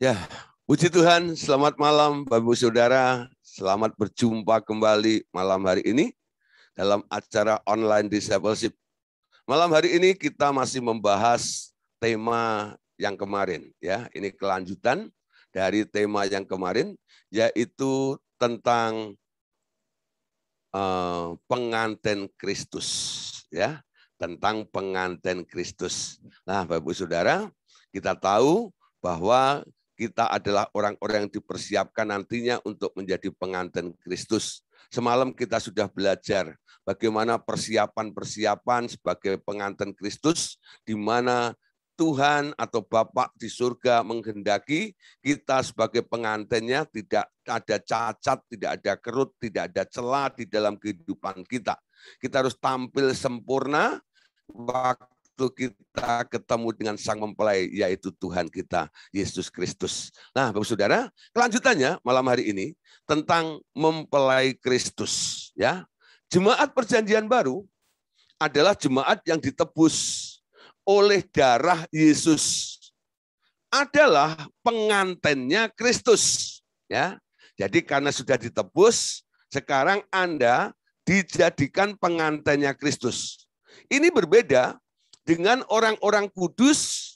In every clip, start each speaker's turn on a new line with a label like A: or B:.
A: Ya, puji Tuhan, selamat malam Bapak Ibu Saudara, selamat berjumpa kembali malam hari ini dalam acara online discipleship. Malam hari ini kita masih membahas tema yang kemarin, ya. Ini kelanjutan dari tema yang kemarin, yaitu tentang pengantin Kristus, ya, tentang pengantin Kristus. Nah, Bapak Ibu Saudara, kita tahu bahwa kita adalah orang-orang yang dipersiapkan nantinya untuk menjadi pengantin Kristus. Semalam kita sudah belajar bagaimana persiapan-persiapan sebagai pengantin Kristus, di mana Tuhan atau Bapa di surga menghendaki kita sebagai pengantinnya tidak ada cacat, tidak ada kerut, tidak ada celah di dalam kehidupan kita. Kita harus tampil sempurna waktu kita ketemu dengan sang mempelai, yaitu Tuhan kita, Yesus Kristus. Nah, Bapak Saudara, kelanjutannya malam hari ini tentang mempelai Kristus. Ya, jemaat perjanjian baru adalah jemaat yang ditebus oleh darah Yesus, adalah pengantinnya Kristus. Ya, jadi karena sudah ditebus, sekarang Anda dijadikan pengantinnya Kristus. Ini berbeda dengan orang-orang kudus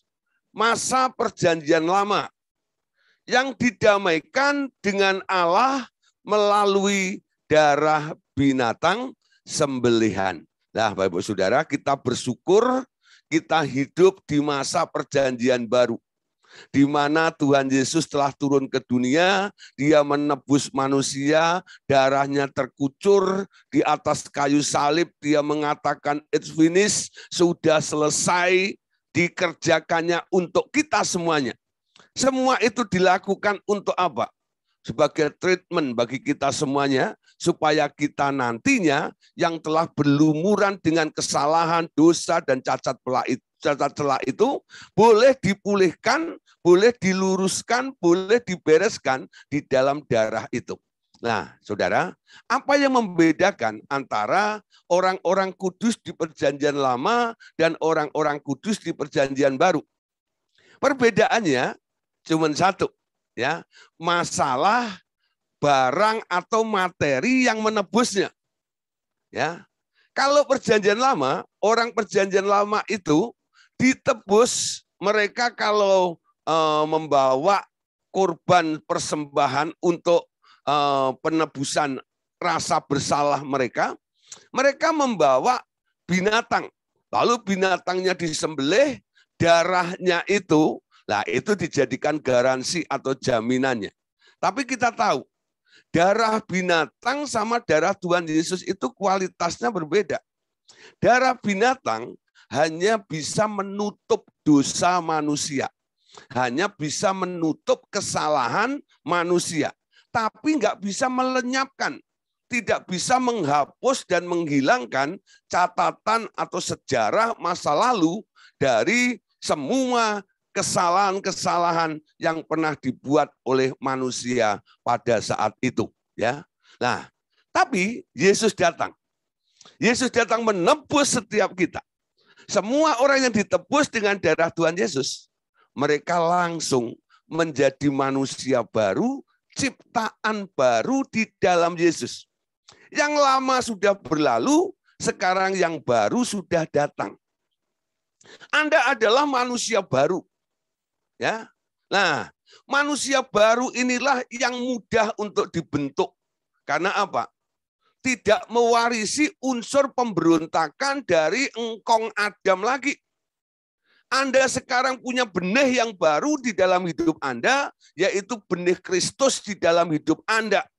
A: masa perjanjian lama yang didamaikan dengan Allah melalui darah binatang sembelihan. Nah, Bapak Ibu Saudara, kita bersyukur kita hidup di masa perjanjian baru, di mana Tuhan Yesus telah turun ke dunia, dia menebus manusia, darahnya terkucur di atas kayu salib, dia mengatakan it's finished, sudah selesai, dikerjakannya untuk kita semuanya. Semua itu dilakukan untuk apa? Sebagai treatment bagi kita semuanya, supaya kita nantinya yang telah berlumuran dengan kesalahan, dosa, dan cacat celah itu boleh dipulihkan, boleh diluruskan, boleh dibereskan di dalam darah itu. Nah, saudara, apa yang membedakan antara orang-orang kudus di perjanjian lama dan orang-orang kudus di perjanjian baru? Perbedaannya cuma satu, ya, masalah barang atau materi yang menebusnya. Ya, kalau perjanjian lama, orang perjanjian lama itu ditebus, mereka kalau membawa korban persembahan untuk penebusan rasa bersalah mereka membawa binatang. Lalu binatangnya disembelih, darahnya itu, itu dijadikan garansi atau jaminannya. Tapi kita tahu, darah binatang sama darah Tuhan Yesus itu kualitasnya berbeda. Darah binatang hanya bisa menutup dosa manusia, hanya bisa menutup kesalahan manusia, tapi nggak bisa melenyapkan, tidak bisa menghapus dan menghilangkan catatan atau sejarah masa lalu dari semua kesalahan-kesalahan yang pernah dibuat oleh manusia pada saat itu. Ya, nah, tapi Yesus datang. Yesus datang menebus setiap kita. Semua orang yang ditebus dengan darah Tuhan Yesus, mereka langsung menjadi manusia baru, ciptaan baru di dalam Yesus. Yang lama sudah berlalu, sekarang yang baru sudah datang. Anda adalah manusia baru. Ya. Nah, manusia baru inilah yang mudah untuk dibentuk. Karena apa? Tidak mewarisi unsur pemberontakan dari engkong Adam lagi. Anda sekarang punya benih yang baru di dalam hidup Anda, yaitu benih Kristus di dalam hidup Anda.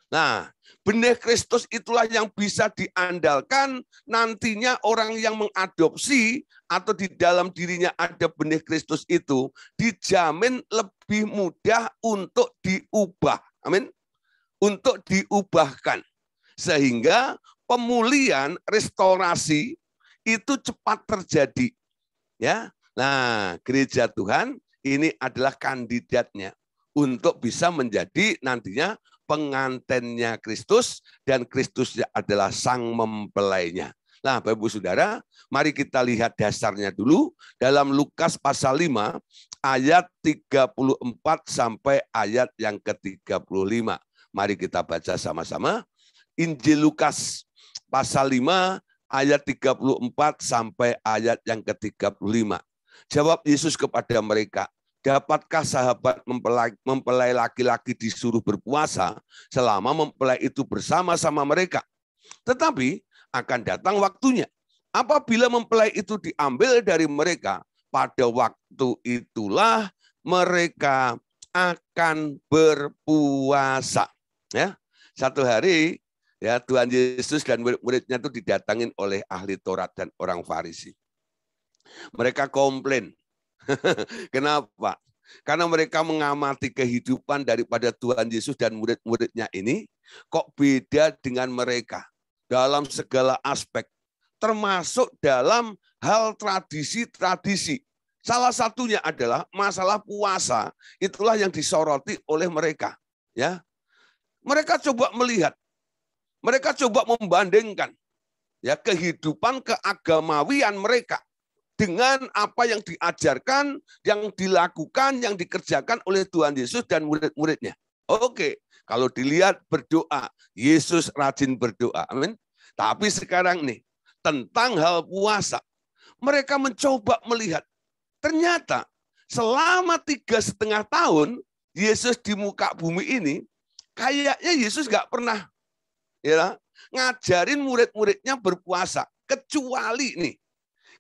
A: Nah, benih Kristus itulah yang bisa diandalkan nantinya orang yang mengadopsi atau di dalam dirinya ada benih Kristus itu dijamin lebih mudah untuk diubah. Amin. Untuk diubahkan. Sehingga pemulihan, restorasi itu cepat terjadi. Ya. Nah, gereja Tuhan ini adalah kandidatnya untuk bisa menjadi nantinya pengantinnya Kristus, dan Kristus adalah sang mempelainya. Nah, Bapak Ibu Saudara, mari kita lihat dasarnya dulu dalam Lukas pasal 5 ayat 34 sampai ayat yang ke-35. Mari kita baca sama-sama. Injil Lukas pasal 5 ayat 34 sampai ayat yang ke-35. Jawab Yesus kepada mereka, dapatkah sahabat mempelai laki-laki disuruh berpuasa selama mempelai itu bersama-sama mereka? Tetapi akan datang waktunya, apabila mempelai itu diambil dari mereka, pada waktu itulah mereka akan berpuasa. Ya, satu hari ya Tuhan Yesus dan murid-muridnya itu didatangin oleh ahli Taurat dan orang Farisi. Mereka komplain. Kenapa? Karena mereka mengamati kehidupan daripada Tuhan Yesus dan murid-muridnya ini kok beda dengan mereka dalam segala aspek, termasuk dalam hal tradisi-tradisi. Salah satunya adalah masalah puasa, itulah yang disoroti oleh mereka. Ya, mereka coba melihat, mereka coba membandingkan ya kehidupan keagamawian mereka dengan apa yang diajarkan, yang dilakukan, yang dikerjakan oleh Tuhan Yesus dan murid-muridnya. Oke, kalau dilihat berdoa, Yesus rajin berdoa, amin. Tapi sekarang nih, tentang hal puasa, mereka mencoba melihat, ternyata selama 3,5 tahun Yesus di muka bumi ini, kayaknya Yesus nggak pernah ya, ngajarin murid-muridnya berpuasa. Kecuali nih,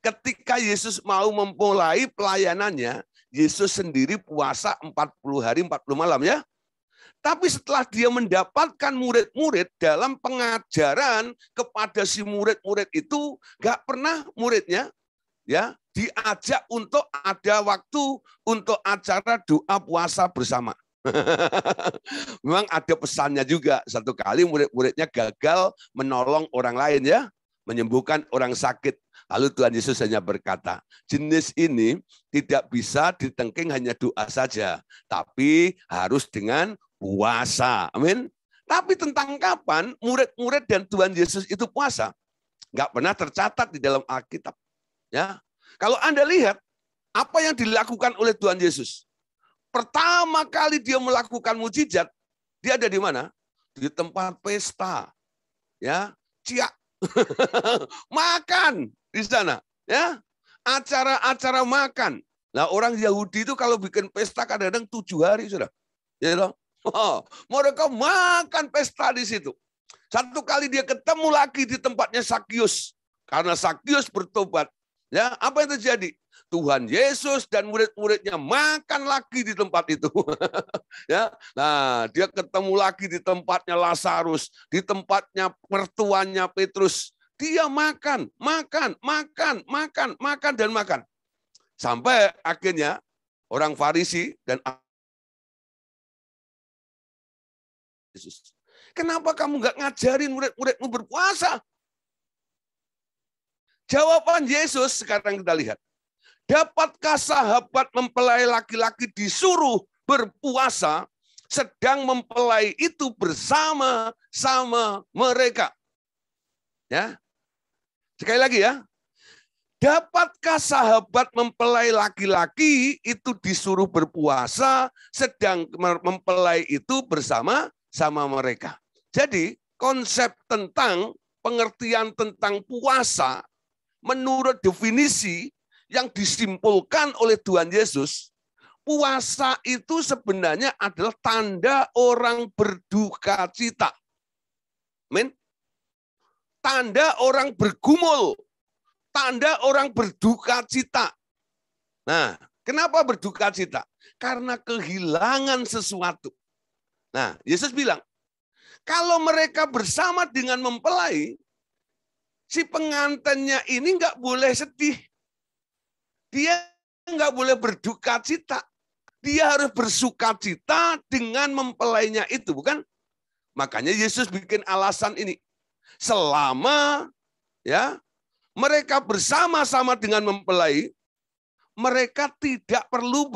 A: ketika Yesus mau memulai pelayanannya, Yesus sendiri puasa 40 hari 40 malam ya. Tapi setelah dia mendapatkan murid-murid dalam pengajaran kepada si murid-murid itu, nggak pernah muridnya ya diajak untuk ada waktu untuk acara doa puasa bersama. Memang ada pesannya juga. Satu kali murid-muridnya gagal menolong orang lain ya, menyembuhkan orang sakit. Lalu Tuhan Yesus hanya berkata, jenis ini tidak bisa ditengking hanya doa saja, tapi harus dengan puasa. Amin. Tapi tentang kapan murid-murid dan Tuhan Yesus itu puasa, nggak pernah tercatat di dalam Alkitab. Ya, kalau Anda lihat apa yang dilakukan oleh Tuhan Yesus, pertama kali dia melakukan mujizat, dia ada di mana? Di tempat pesta, ya, ciak, makan di sana, ya, acara-acara makan. Nah orang Yahudi itu kalau bikin pesta kadang-kadang 7 hari sudah, ya loh. Oh, mereka makan pesta di situ. Satu kali dia ketemu lagi di tempatnya Sakius, karena Sakius bertobat. Ya, apa yang terjadi? Tuhan Yesus dan murid-muridnya makan lagi di tempat itu. Ya, nah dia ketemu lagi di tempatnya Lazarus, di tempatnya mertuanya Petrus. Dia makan, dan makan. Sampai akhirnya orang Farisi dan Yesus, kenapa kamu nggak ngajarin murid-muridmu berpuasa? Jawaban Yesus sekarang kita lihat. Dapatkah sahabat mempelai laki-laki disuruh berpuasa, sedang mempelai itu bersama-sama mereka? Ya, sekali lagi ya. Dapatkah sahabat mempelai laki-laki itu disuruh berpuasa, sedang mempelai itu bersama-sama mereka? Jadi konsep tentang pengertian tentang puasa menurut definisi yang disimpulkan oleh Tuhan Yesus, puasa itu sebenarnya adalah tanda orang berduka cita. Amin. Tanda orang bergumul, tanda orang berduka cita. Nah, kenapa berduka cita? Karena kehilangan sesuatu. Nah, Yesus bilang, kalau mereka bersama dengan mempelai, si pengantinnya ini nggak boleh sedih. Dia nggak boleh berduka cita. Dia harus bersuka cita dengan mempelainya itu, bukan? Makanya Yesus bikin alasan ini. Selama ya mereka bersama-sama dengan mempelai, mereka tidak perlu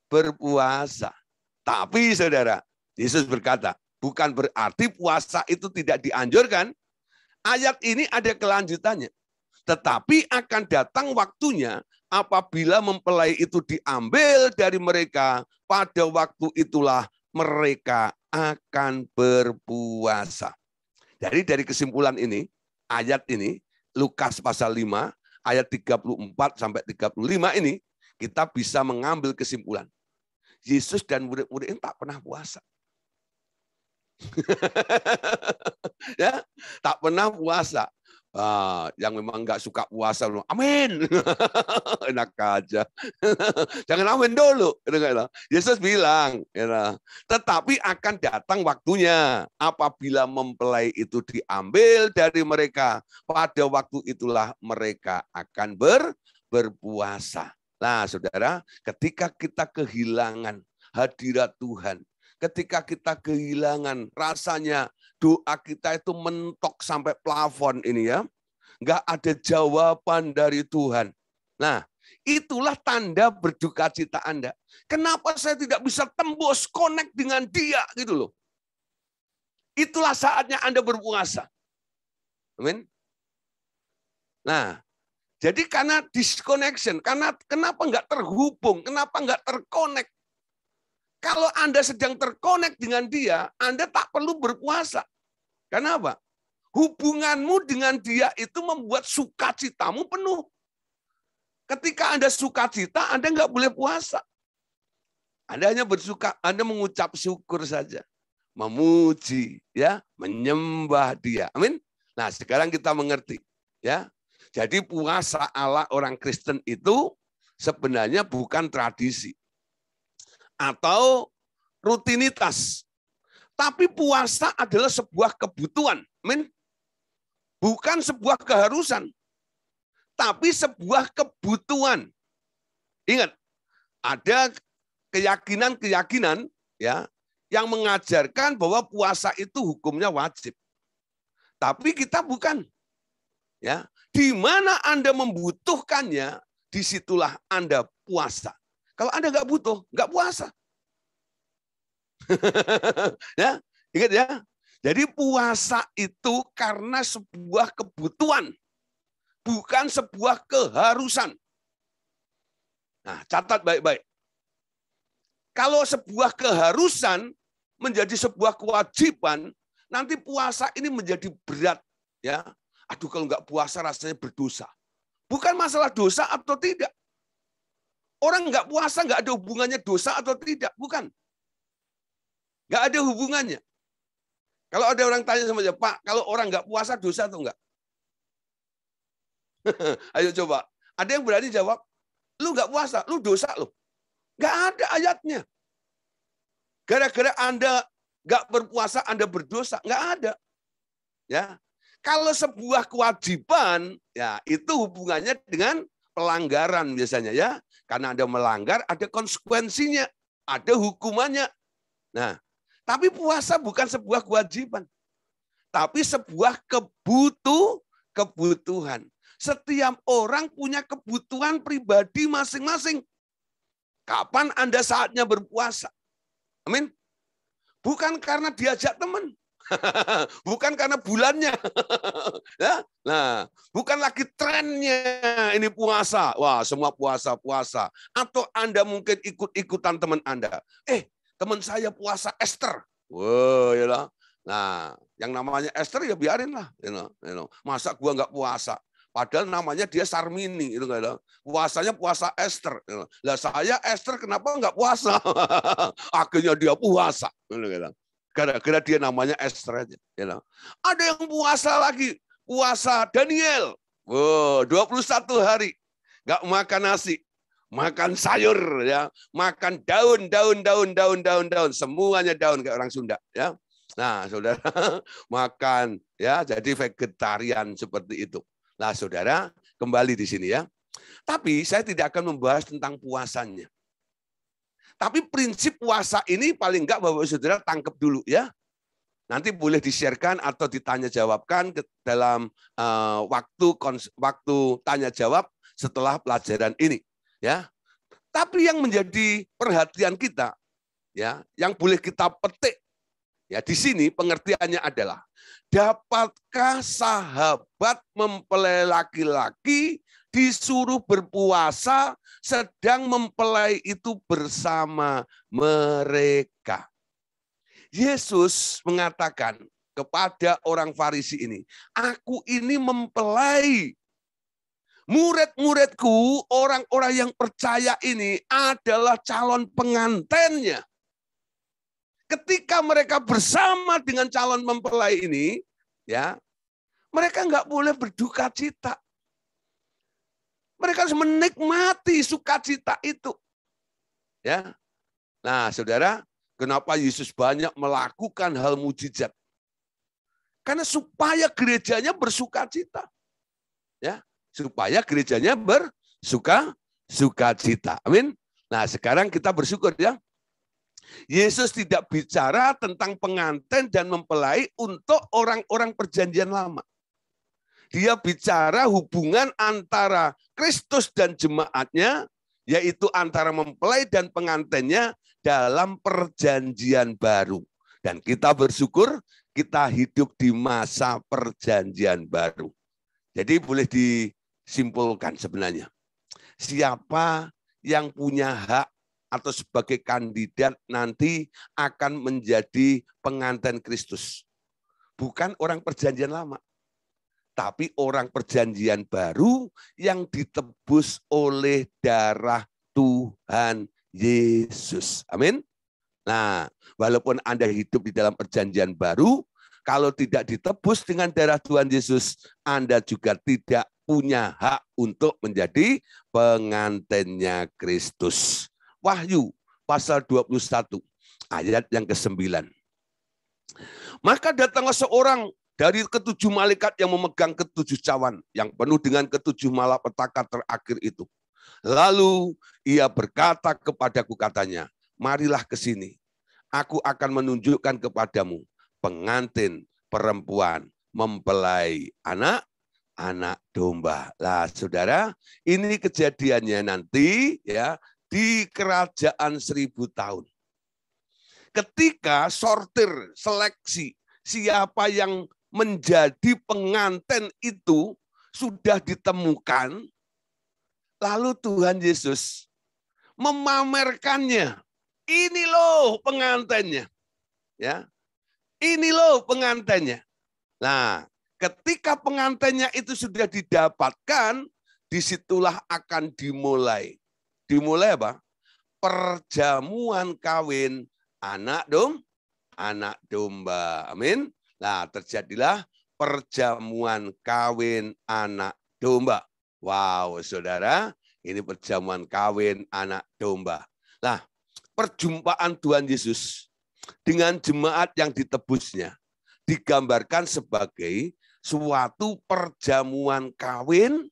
A: berpuasa. Tapi saudara, Yesus berkata, bukan berarti puasa itu tidak dianjurkan. Ayat ini ada kelanjutannya. Tetapi akan datang waktunya Apabila mempelai itu diambil dari mereka, pada waktu itulah mereka akan berpuasa. Jadi dari kesimpulan ini, ayat ini, Lukas pasal 5, ayat 34 sampai 35 ini, kita bisa mengambil kesimpulan. Yesus dan murid-murid ini tak pernah puasa. Ya, tak pernah puasa. Yang memang nggak suka puasa, amin. Enak aja. Jangan amin dulu. Yesus bilang, tetapi akan datang waktunya apabila mempelai itu diambil dari mereka. Pada waktu itulah mereka akan berpuasa. Nah, saudara, ketika kita kehilangan hadirat Tuhan, ketika kita kehilangan rasanya doa kita itu mentok sampai plafon ini ya. Nggak ada jawaban dari Tuhan. Nah, itulah tanda berduka cita Anda. Kenapa saya tidak bisa tembus connect dengan dia gitu loh. Itulah saatnya Anda berpuasa. Amin. Nah, jadi karena disconnection, karena kenapa nggak terhubung, kenapa nggak terconnect? Kalau Anda sedang terkonek dengan dia, Anda tak perlu berpuasa. Kenapa? Hubunganmu dengan dia itu membuat sukacitamu penuh. Ketika Anda sukacita, Anda nggak boleh puasa. Anda hanya bersuka, Anda mengucap syukur saja. Memuji, ya, menyembah dia. Amin. Nah, sekarang kita mengerti. Ya. Jadi puasa ala orang Kristen itu sebenarnya bukan tradisi atau rutinitas. Tapi puasa adalah sebuah kebutuhan. Amin. Bukan sebuah keharusan. Tapi sebuah kebutuhan. Ingat, ada keyakinan-keyakinan ya yang mengajarkan bahwa puasa itu hukumnya wajib. Tapi kita bukan. Ya, di mana Anda membutuhkannya, disitulah Anda puasa. Kalau Anda nggak butuh, nggak puasa. Ya, ingat ya. Jadi puasa itu karena sebuah kebutuhan, bukan sebuah keharusan. Nah, catat baik-baik. Kalau sebuah keharusan menjadi sebuah kewajiban, nanti puasa ini menjadi berat. Ya, aduh kalau nggak puasa rasanya berdosa. Bukan masalah dosa atau tidak. Orang nggak puasa nggak ada hubungannya dosa atau tidak, bukan. Nggak ada hubungannya. Kalau ada orang tanya sama saya, Pak, kalau orang nggak puasa dosa atau enggak? Ayo coba. Ada yang berani jawab, lu nggak puasa, lu dosa lu. Nggak ada ayatnya. Gara-gara Anda nggak berpuasa, Anda berdosa. Nggak ada. Ya. Kalau sebuah kewajiban, ya itu hubungannya dengan pelanggaran biasanya ya. Karena Anda melanggar, ada konsekuensinya, ada hukumannya. Nah, tapi puasa bukan sebuah kewajiban. Tapi sebuah kebutuhan. Setiap orang punya kebutuhan pribadi masing-masing. Kapan Anda saatnya berpuasa? Amin. Bukan karena diajak teman. Bukan karena bulannya. Ya? Nah, bukan lagi trennya ini puasa. Wah, semua puasa. Atau Anda mungkin ikut-ikutan teman Anda. Teman saya puasa Esther. Wah, ya lah. Nah, yang namanya Esther ya biarin lah. Masa gua nggak puasa? Padahal namanya dia Sarmini. Puasanya puasa Esther. Lah saya Esther kenapa nggak puasa? Akhirnya dia puasa. Gara-gara dia namanya Esther aja. Ada yang puasa lagi. Puasa Daniel. Wow, 21 hari. Nggak makan nasi. Makan sayur. Ya, makan daun. Semuanya daun kayak orang Sunda. Ya. Nah, saudara, makan. Ya, jadi vegetarian seperti itu. Nah, saudara, kembali di sini ya. Tapi saya tidak akan membahas tentang puasanya. Tapi prinsip puasa ini paling enggak Bapak Saudara tangkap dulu ya. Nanti boleh di-sharekan atau ditanya jawabkan dalam waktu tanya jawab setelah pelajaran ini ya. Tapi yang menjadi perhatian kita ya, yang boleh kita petik Ya, di sini pengertiannya adalah, dapatkah sahabat mempelai laki-laki disuruh berpuasa sedang mempelai itu bersama mereka? Yesus mengatakan kepada orang Farisi ini, aku ini mempelai. Murid-muridku, orang-orang yang percaya ini adalah calon pengantennya. Ketika mereka bersama dengan calon mempelai ini, ya, mereka nggak boleh berduka cita. Mereka harus menikmati sukacita itu. Ya. Nah, saudara, kenapa Yesus banyak melakukan hal mujizat? Karena supaya gerejanya bersukacita. Ya, supaya gerejanya bersukacita. Amin. Nah, sekarang kita bersyukur ya. Yesus tidak bicara tentang pengantin dan mempelai untuk orang-orang perjanjian lama. Dia bicara hubungan antara Kristus dan jemaatnya, yaitu antara mempelai dan pengantinnya dalam perjanjian baru. Dan kita bersyukur kita hidup di masa perjanjian baru. Jadi boleh disimpulkan sebenarnya. Siapa yang punya hak atau sebagai kandidat nanti akan menjadi pengantin Kristus. Bukan orang perjanjian lama, tapi orang perjanjian baru yang ditebus oleh darah Tuhan Yesus. Amin. Nah, walaupun Anda hidup di dalam perjanjian baru, kalau tidak ditebus dengan darah Tuhan Yesus, Anda juga tidak punya hak untuk menjadi pengantinnya Kristus. Wahyu pasal 21 ayat yang ke-9. Maka datanglah seorang dari ketujuh malaikat yang memegang ketujuh cawan yang penuh dengan ketujuh malapetaka terakhir itu. Lalu ia berkata kepadaku, katanya, marilah ke sini. Aku akan menunjukkan kepadamu pengantin perempuan mempelai anak domba. Lah, saudara, ini kejadiannya nanti ya di kerajaan 1000 tahun. Ketika sortir, seleksi, siapa yang menjadi pengantin itu sudah ditemukan, lalu Tuhan Yesus memamerkannya. Ini loh pengantinnya. Ya. Ini loh pengantinnya. Nah, ketika pengantinnya itu sudah didapatkan, disitulah akan dimulai. Dimulai apa? Perjamuan kawin anak domba. Amin. Nah, terjadilah perjamuan kawin anak domba. Wow, saudara, ini perjamuan kawin anak domba. Nah, perjumpaan Tuhan Yesus dengan jemaat yang ditebusnya digambarkan sebagai suatu perjamuan kawin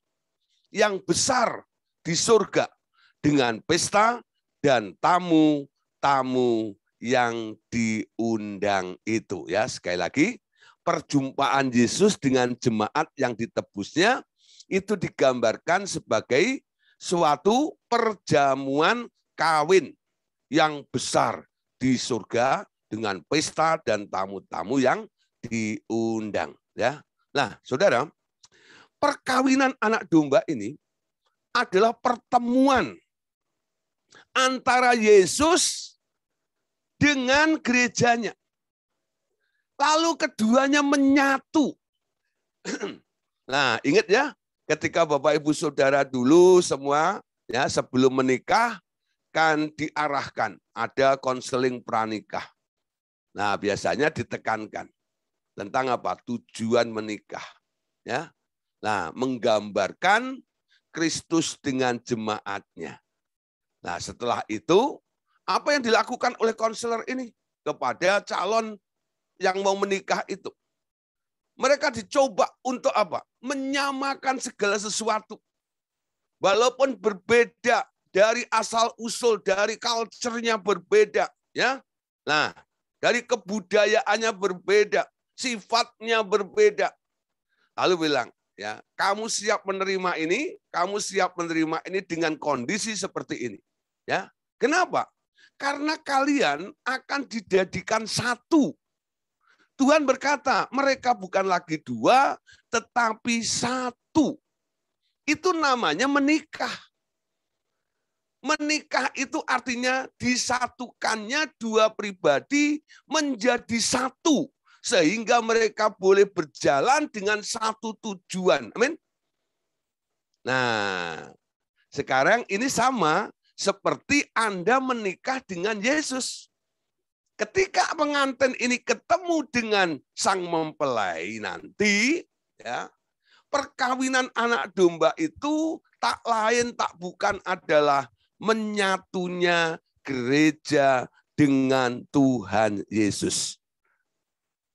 A: yang besar di surga dengan pesta dan tamu-tamu yang diundang itu. Ya, sekali lagi, perjumpaan Yesus dengan jemaat yang ditebusnya itu digambarkan sebagai suatu perjamuan kawin yang besar di surga dengan pesta dan tamu-tamu yang diundang. Ya, nah, saudara, perkawinan anak domba ini adalah pertemuan antara Yesus dengan gerejanya. Lalu keduanya menyatu. Nah, ingat ya, ketika Bapak Ibu Saudara dulu semua ya sebelum menikah kan diarahkan ada konseling pranikah. Nah, biasanya ditekankan tentang apa? Tujuan menikah. Ya. Nah, menggambarkan Kristus dengan jemaatnya. Nah, setelah itu, apa yang dilakukan oleh konselor ini kepada calon yang mau menikah itu? Mereka dicoba untuk apa? Menyamakan segala sesuatu. Walaupun berbeda dari asal-usul, dari culture-nya berbeda. Ya. Nah, dari kebudayaannya berbeda, sifatnya berbeda. Lalu bilang, ya, kamu siap menerima ini, kamu siap menerima ini dengan kondisi seperti ini. Ya, kenapa? Karena kalian akan dijadikan satu Tuhan berkata, mereka bukan lagi dua, tetapi satu. Itu namanya menikah. Menikah itu artinya disatukannya dua pribadi menjadi satu. Sehingga mereka boleh berjalan dengan satu tujuan. Amin. Nah, sekarang ini sama seperti Anda menikah dengan Yesus. Ketika pengantin ini ketemu dengan sang mempelai nanti, ya, perkawinan anak domba itu tak lain tak bukan adalah menyatunya gereja dengan Tuhan Yesus.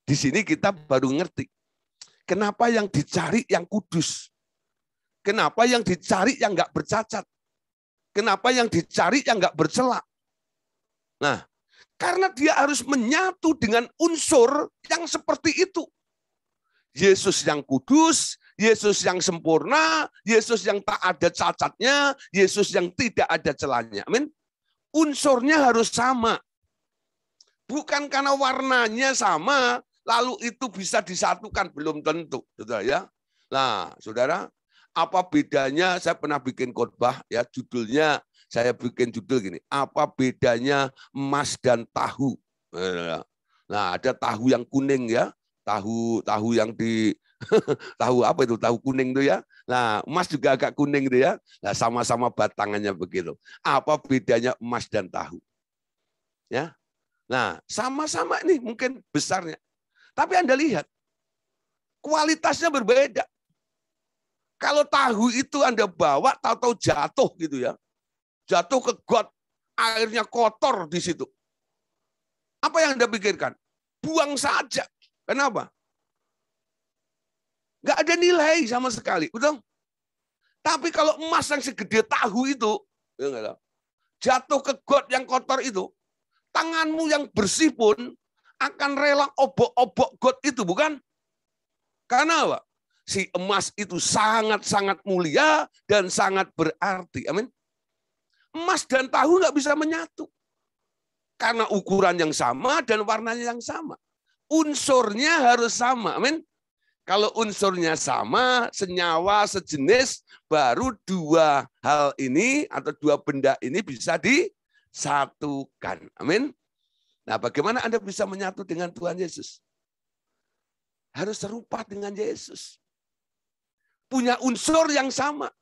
A: Di sini kita baru ngerti kenapa yang dicari yang kudus, kenapa yang dicari yang nggak bercacat, kenapa yang dicari yang nggak bercela. Nah, karena dia harus menyatu dengan unsur yang seperti itu. Yesus yang kudus, Yesus yang sempurna, Yesus yang tak ada cacatnya, Yesus yang tidak ada celahnya. Amin. Unsurnya harus sama. Bukan karena warnanya sama, lalu itu bisa disatukan, belum tentu. Saudara, ya. Nah, saudara, apa bedanya? Saya pernah bikin khotbah, ya, judulnya saya bikin judul gini, apa bedanya emas dan tahu? Nah, ada tahu yang kuning, ya, tahu yang di tahu apa itu, tahu kuning itu, ya. Nah, emas juga agak kuning itu, ya. Nah, sama-sama batangannya begitu. Apa bedanya emas dan tahu? Ya. Nah, sama-sama ini mungkin besarnya. Tapi Anda lihat, kualitasnya berbeda. Kalau tahu itu Anda bawa, tahu-tahu jatuh gitu, ya. Jatuh ke got, airnya kotor di situ. Apa yang Anda pikirkan? Buang saja. Kenapa? Nggak ada nilai sama sekali, betul? Tapi kalau emas yang segede tahu itu, ya, jatuh ke got yang kotor itu, tanganmu yang bersih pun akan rela obok-obok got itu, bukan? Karena apa? Si emas itu sangat-sangat mulia dan sangat berarti. Amin. Emas dan tahu nggak bisa menyatu. Karena ukuran yang sama dan warnanya yang sama. Unsurnya harus sama. Amin. Kalau unsurnya sama, senyawa, sejenis, baru dua hal ini atau dua benda ini bisa disatukan. Amin. Nah, bagaimana Anda bisa menyatu dengan Tuhan Yesus? Harus serupa dengan Yesus. Punya unsur yang sama.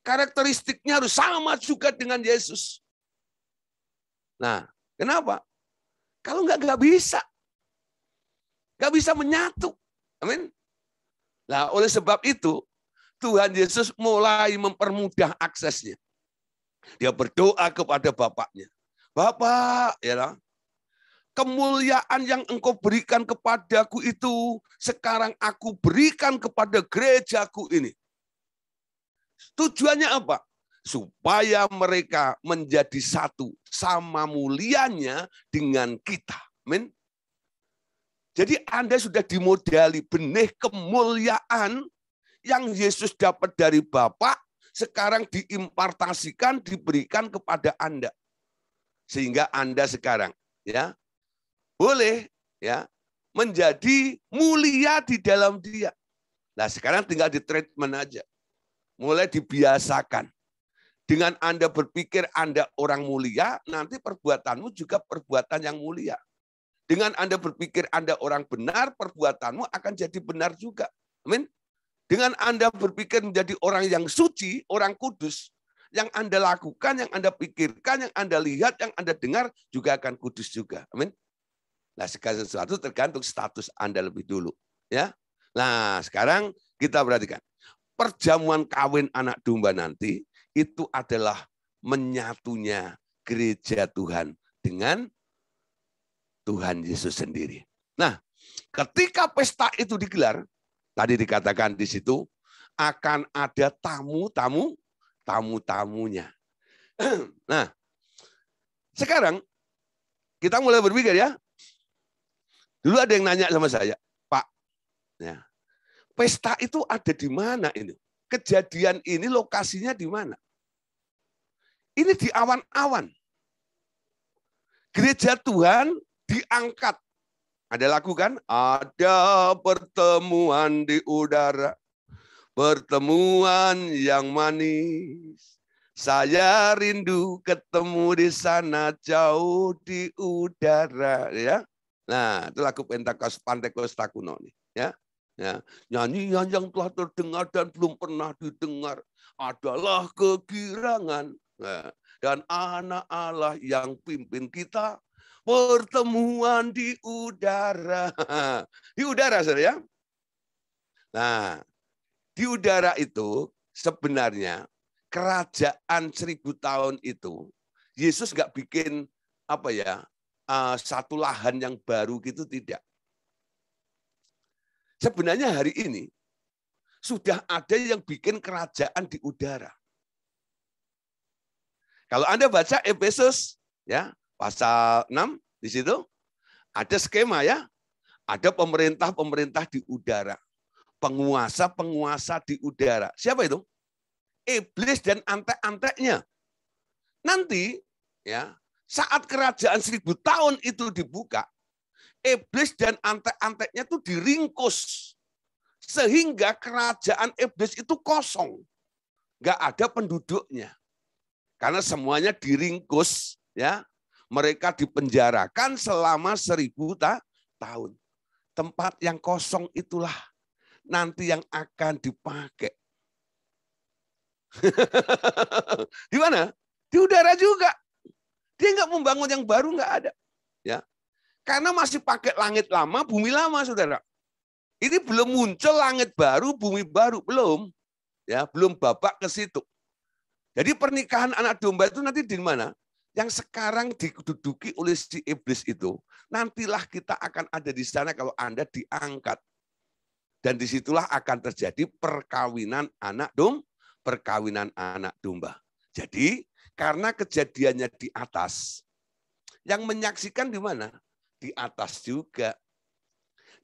A: Karakteristiknya harus sama juga dengan Yesus. Nah, kenapa? Kalau nggak bisa. Nggak bisa menyatu. Amin. Nah, oleh sebab itu, Tuhan Yesus mulai mempermudah aksesnya. Dia berdoa kepada Bapaknya. Bapak, ya, kemuliaan yang Engkau berikan kepadaku itu, sekarang aku berikan kepada gerejaku ini. Tujuannya apa? Supaya mereka menjadi satu, sama mulianya dengan kita. Amin. Jadi Anda sudah dimodali benih kemuliaan yang Yesus dapat dari Bapa, sekarang diimpartasikan, diberikan kepada Anda. Sehingga Anda sekarang, ya, boleh, ya, menjadi mulia di dalam Dia. Nah, sekarang tinggal di treatment aja. Mulai dibiasakan. Dengan Anda berpikir Anda orang mulia, nanti perbuatanmu juga perbuatan yang mulia. Dengan Anda berpikir Anda orang benar, perbuatanmu akan jadi benar juga. Amin. Dengan Anda berpikir menjadi orang yang suci, orang kudus, yang Anda lakukan, yang Anda pikirkan, yang Anda lihat, yang Anda dengar, juga akan kudus juga. Amin. Nah, segala sesuatu tergantung status Anda lebih dulu. Ya. Nah, sekarang kita perhatikan. Perjamuan kawin anak domba nanti itu adalah menyatunya gereja Tuhan dengan Tuhan Yesus sendiri. Nah, ketika pesta itu digelar, tadi dikatakan di situ akan ada tamu-tamunya. Nah, sekarang kita mulai berpikir, ya. Dulu ada yang nanya sama saya, Pak, ya, pesta itu ada di mana ini? Kejadian ini lokasinya di mana? Ini di awan-awan. Gereja Tuhan diangkat Ada lagu kan? Ada pertemuan di udara, pertemuan yang manis. Saya rindu ketemu di sana jauh di udara, ya. Nah, itu lagu Pantekosta kuno nih, ya. Ya, nyanyian yang telah terdengar dan belum pernah didengar adalah kegirangan. Nah, dan anak Allah yang pimpin kita pertemuan di udara. Di udara, saudara ya. Nah, di udara itu sebenarnya kerajaan 1000 tahun itu Yesus nggak bikin apa ya satu lahan yang baru gitu, tidak. Sebenarnya hari ini sudah ada yang bikin kerajaan di udara. Kalau Anda baca Efesus ya pasal 6 di situ ada skema ya, ada pemerintah-pemerintah di udara, penguasa-penguasa di udara. Siapa itu? Iblis dan antek-anteknya. Nanti ya saat kerajaan 1000 tahun itu dibuka, iblis dan antek-anteknya itu diringkus. Sehingga kerajaan iblis itu kosong. Nggak ada penduduknya. Karena semuanya diringkus, ya. Mereka dipenjarakan selama 1000 tahun. Tempat yang kosong itulah nanti yang akan dipakai. Di mana? Di udara juga. Dia nggak membangun yang baru, nggak ada. Ya. Karena masih pakai langit lama, bumi lama, saudara. Ini belum muncul langit baru, bumi baru, belum. Ya, belum babak ke situ. Jadi pernikahan anak domba itu nanti di mana? Yang sekarang diduduki oleh si iblis itu, nantilah kita akan ada di sana kalau Anda diangkat. Dan disitulah akan terjadi perkawinan anak domba. Jadi karena kejadiannya di atas, yang menyaksikan di mana? Di atas juga.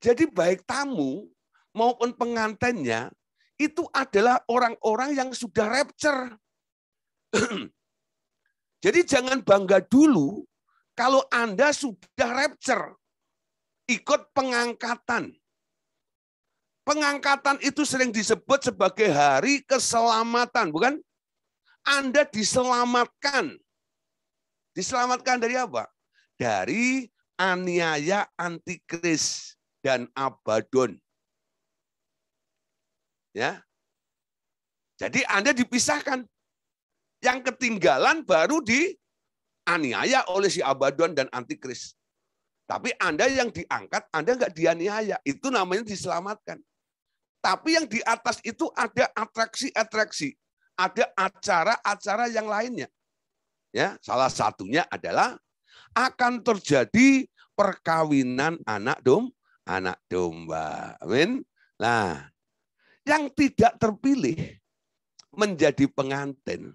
A: Jadi baik tamu maupun pengantinnya itu adalah orang-orang yang sudah rapture. Jadi jangan bangga dulu kalau Anda sudah rapture, ikut pengangkatan. Pengangkatan itu sering disebut sebagai hari keselamatan, bukan? Anda diselamatkan. Diselamatkan dari apa? Dari aniaya antikris dan Abaddon. Ya. Jadi Anda dipisahkan. Yang ketinggalan baru dianiaya oleh si Abaddon dan antikris. Tapi Anda yang diangkat, Anda nggak dianiaya. Itu namanya diselamatkan. Tapi yang di atas itu ada atraksi-atraksi. Ada acara-acara yang lainnya. Ya, salah satunya adalah akan terjadi perkawinan anak domba. Amin. Nah, yang tidak terpilih menjadi pengantin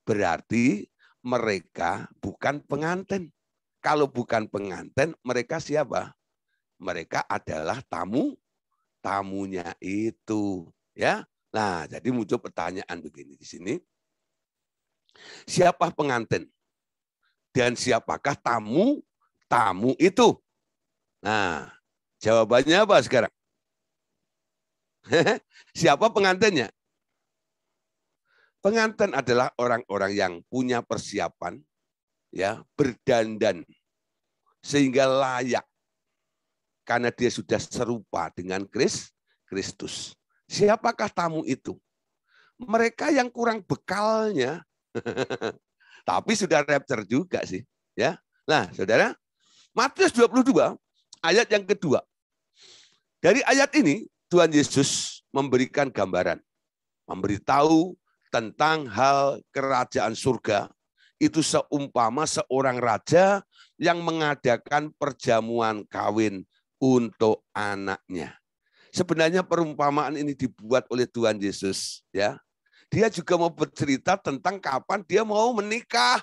A: berarti mereka bukan pengantin. Kalau bukan pengantin, mereka siapa? Mereka adalah tamunya itu, ya. Nah, jadi muncul pertanyaan begini di sini. Siapa pengantin? Dan siapakah tamu itu? Nah, jawabannya apa sekarang? Siapa pengantinnya? Pengantin adalah orang-orang yang punya persiapan, ya, berdandan sehingga layak karena dia sudah serupa dengan Kristus. Siapakah tamu itu? Mereka yang kurang bekalnya, tapi sudah rapture juga sih, ya. Nah, saudara, Matius 22 ayat yang kedua. Dari ayat ini Tuhan Yesus memberikan gambaran, memberitahu tentang hal kerajaan surga itu seumpama seorang raja yang mengadakan perjamuan kawin untuk anaknya. Sebenarnya perumpamaan ini dibuat oleh Tuhan Yesus, ya. Dia juga mau bercerita tentang kapan dia mau menikah.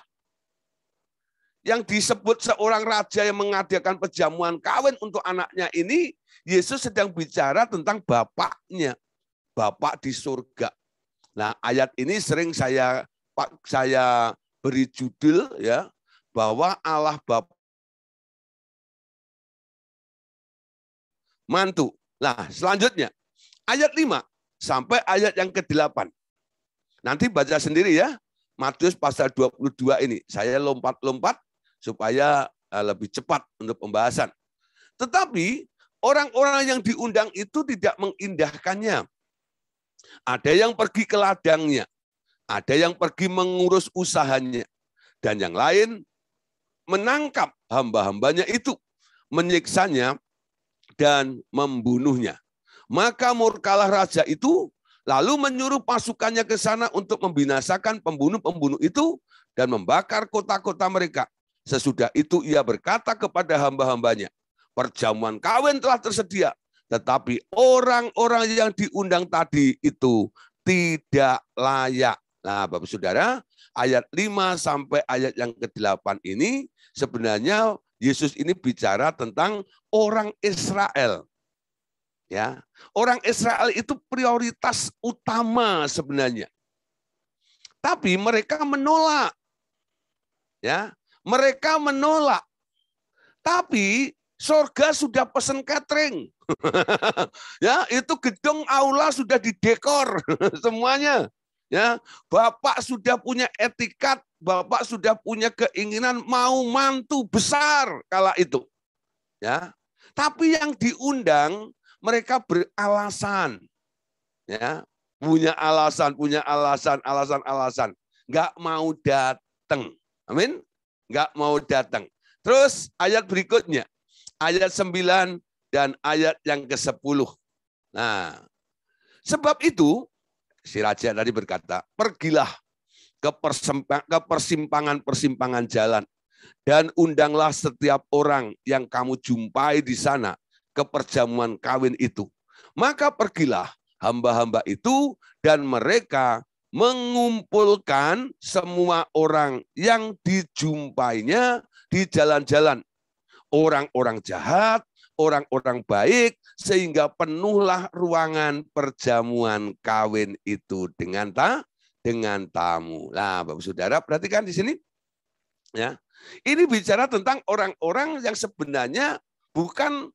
A: Yang disebut seorang raja yang mengadakan perjamuan kawin untuk anaknya ini, Yesus sedang bicara tentang bapaknya, Bapak di surga. Nah, ayat ini sering saya beri judul, ya, bahwa Allah Bapa mantu. Nah, selanjutnya ayat 5 sampai ayat yang ke-8. Nanti baca sendiri ya. Matius pasal 22 ini. Saya lompat-lompat supaya lebih cepat untuk pembahasan. Tetapi orang-orang yang diundang itu tidak mengindahkannya. Ada yang pergi ke ladangnya, ada yang pergi mengurus usahanya, dan yang lain menangkap hamba-hambanya itu, menyiksanya dan membunuhnya. Maka murkalah raja itu, lalu menyuruh pasukannya ke sana untuk membinasakan pembunuh-pembunuh itu dan membakar kota-kota mereka. Sesudah itu ia berkata kepada hamba-hambanya, perjamuan kawin telah tersedia, tetapi orang-orang yang diundang tadi itu tidak layak. Nah, Bapak Saudara, ayat 5 sampai ayat yang ke-8 ini sebenarnya Yesus ini bicara tentang orang Israel. Ya, orang Israel itu prioritas utama sebenarnya. Tapi mereka menolak. Ya, mereka menolak. Tapi surga sudah pesan catering. Ya, itu gedung aula sudah didekor semuanya. Ya, Bapak sudah punya etikat, Bapak sudah punya keinginan mau mantu besar kala itu. Ya. Tapi yang diundang mereka beralasan. Ya, punya alasan, alasan. Enggak mau datang. Amin. Enggak mau datang. Terus ayat berikutnya, ayat 9 dan ayat yang ke-10. Nah, sebab itu, si raja tadi berkata, pergilah ke persimpangan-persimpangan jalan, dan undanglah setiap orang yang kamu jumpai di sana ke perjamuan kawin itu. Maka pergilah hamba-hamba itu, dan mereka mengumpulkan semua orang yang dijumpainya di jalan-jalan, orang-orang jahat, orang-orang baik, sehingga penuhlah ruangan perjamuan kawin itu dengan tamu. Nah, Bapak Saudara, perhatikan di sini. Ya, ini bicara tentang orang-orang yang sebenarnya bukan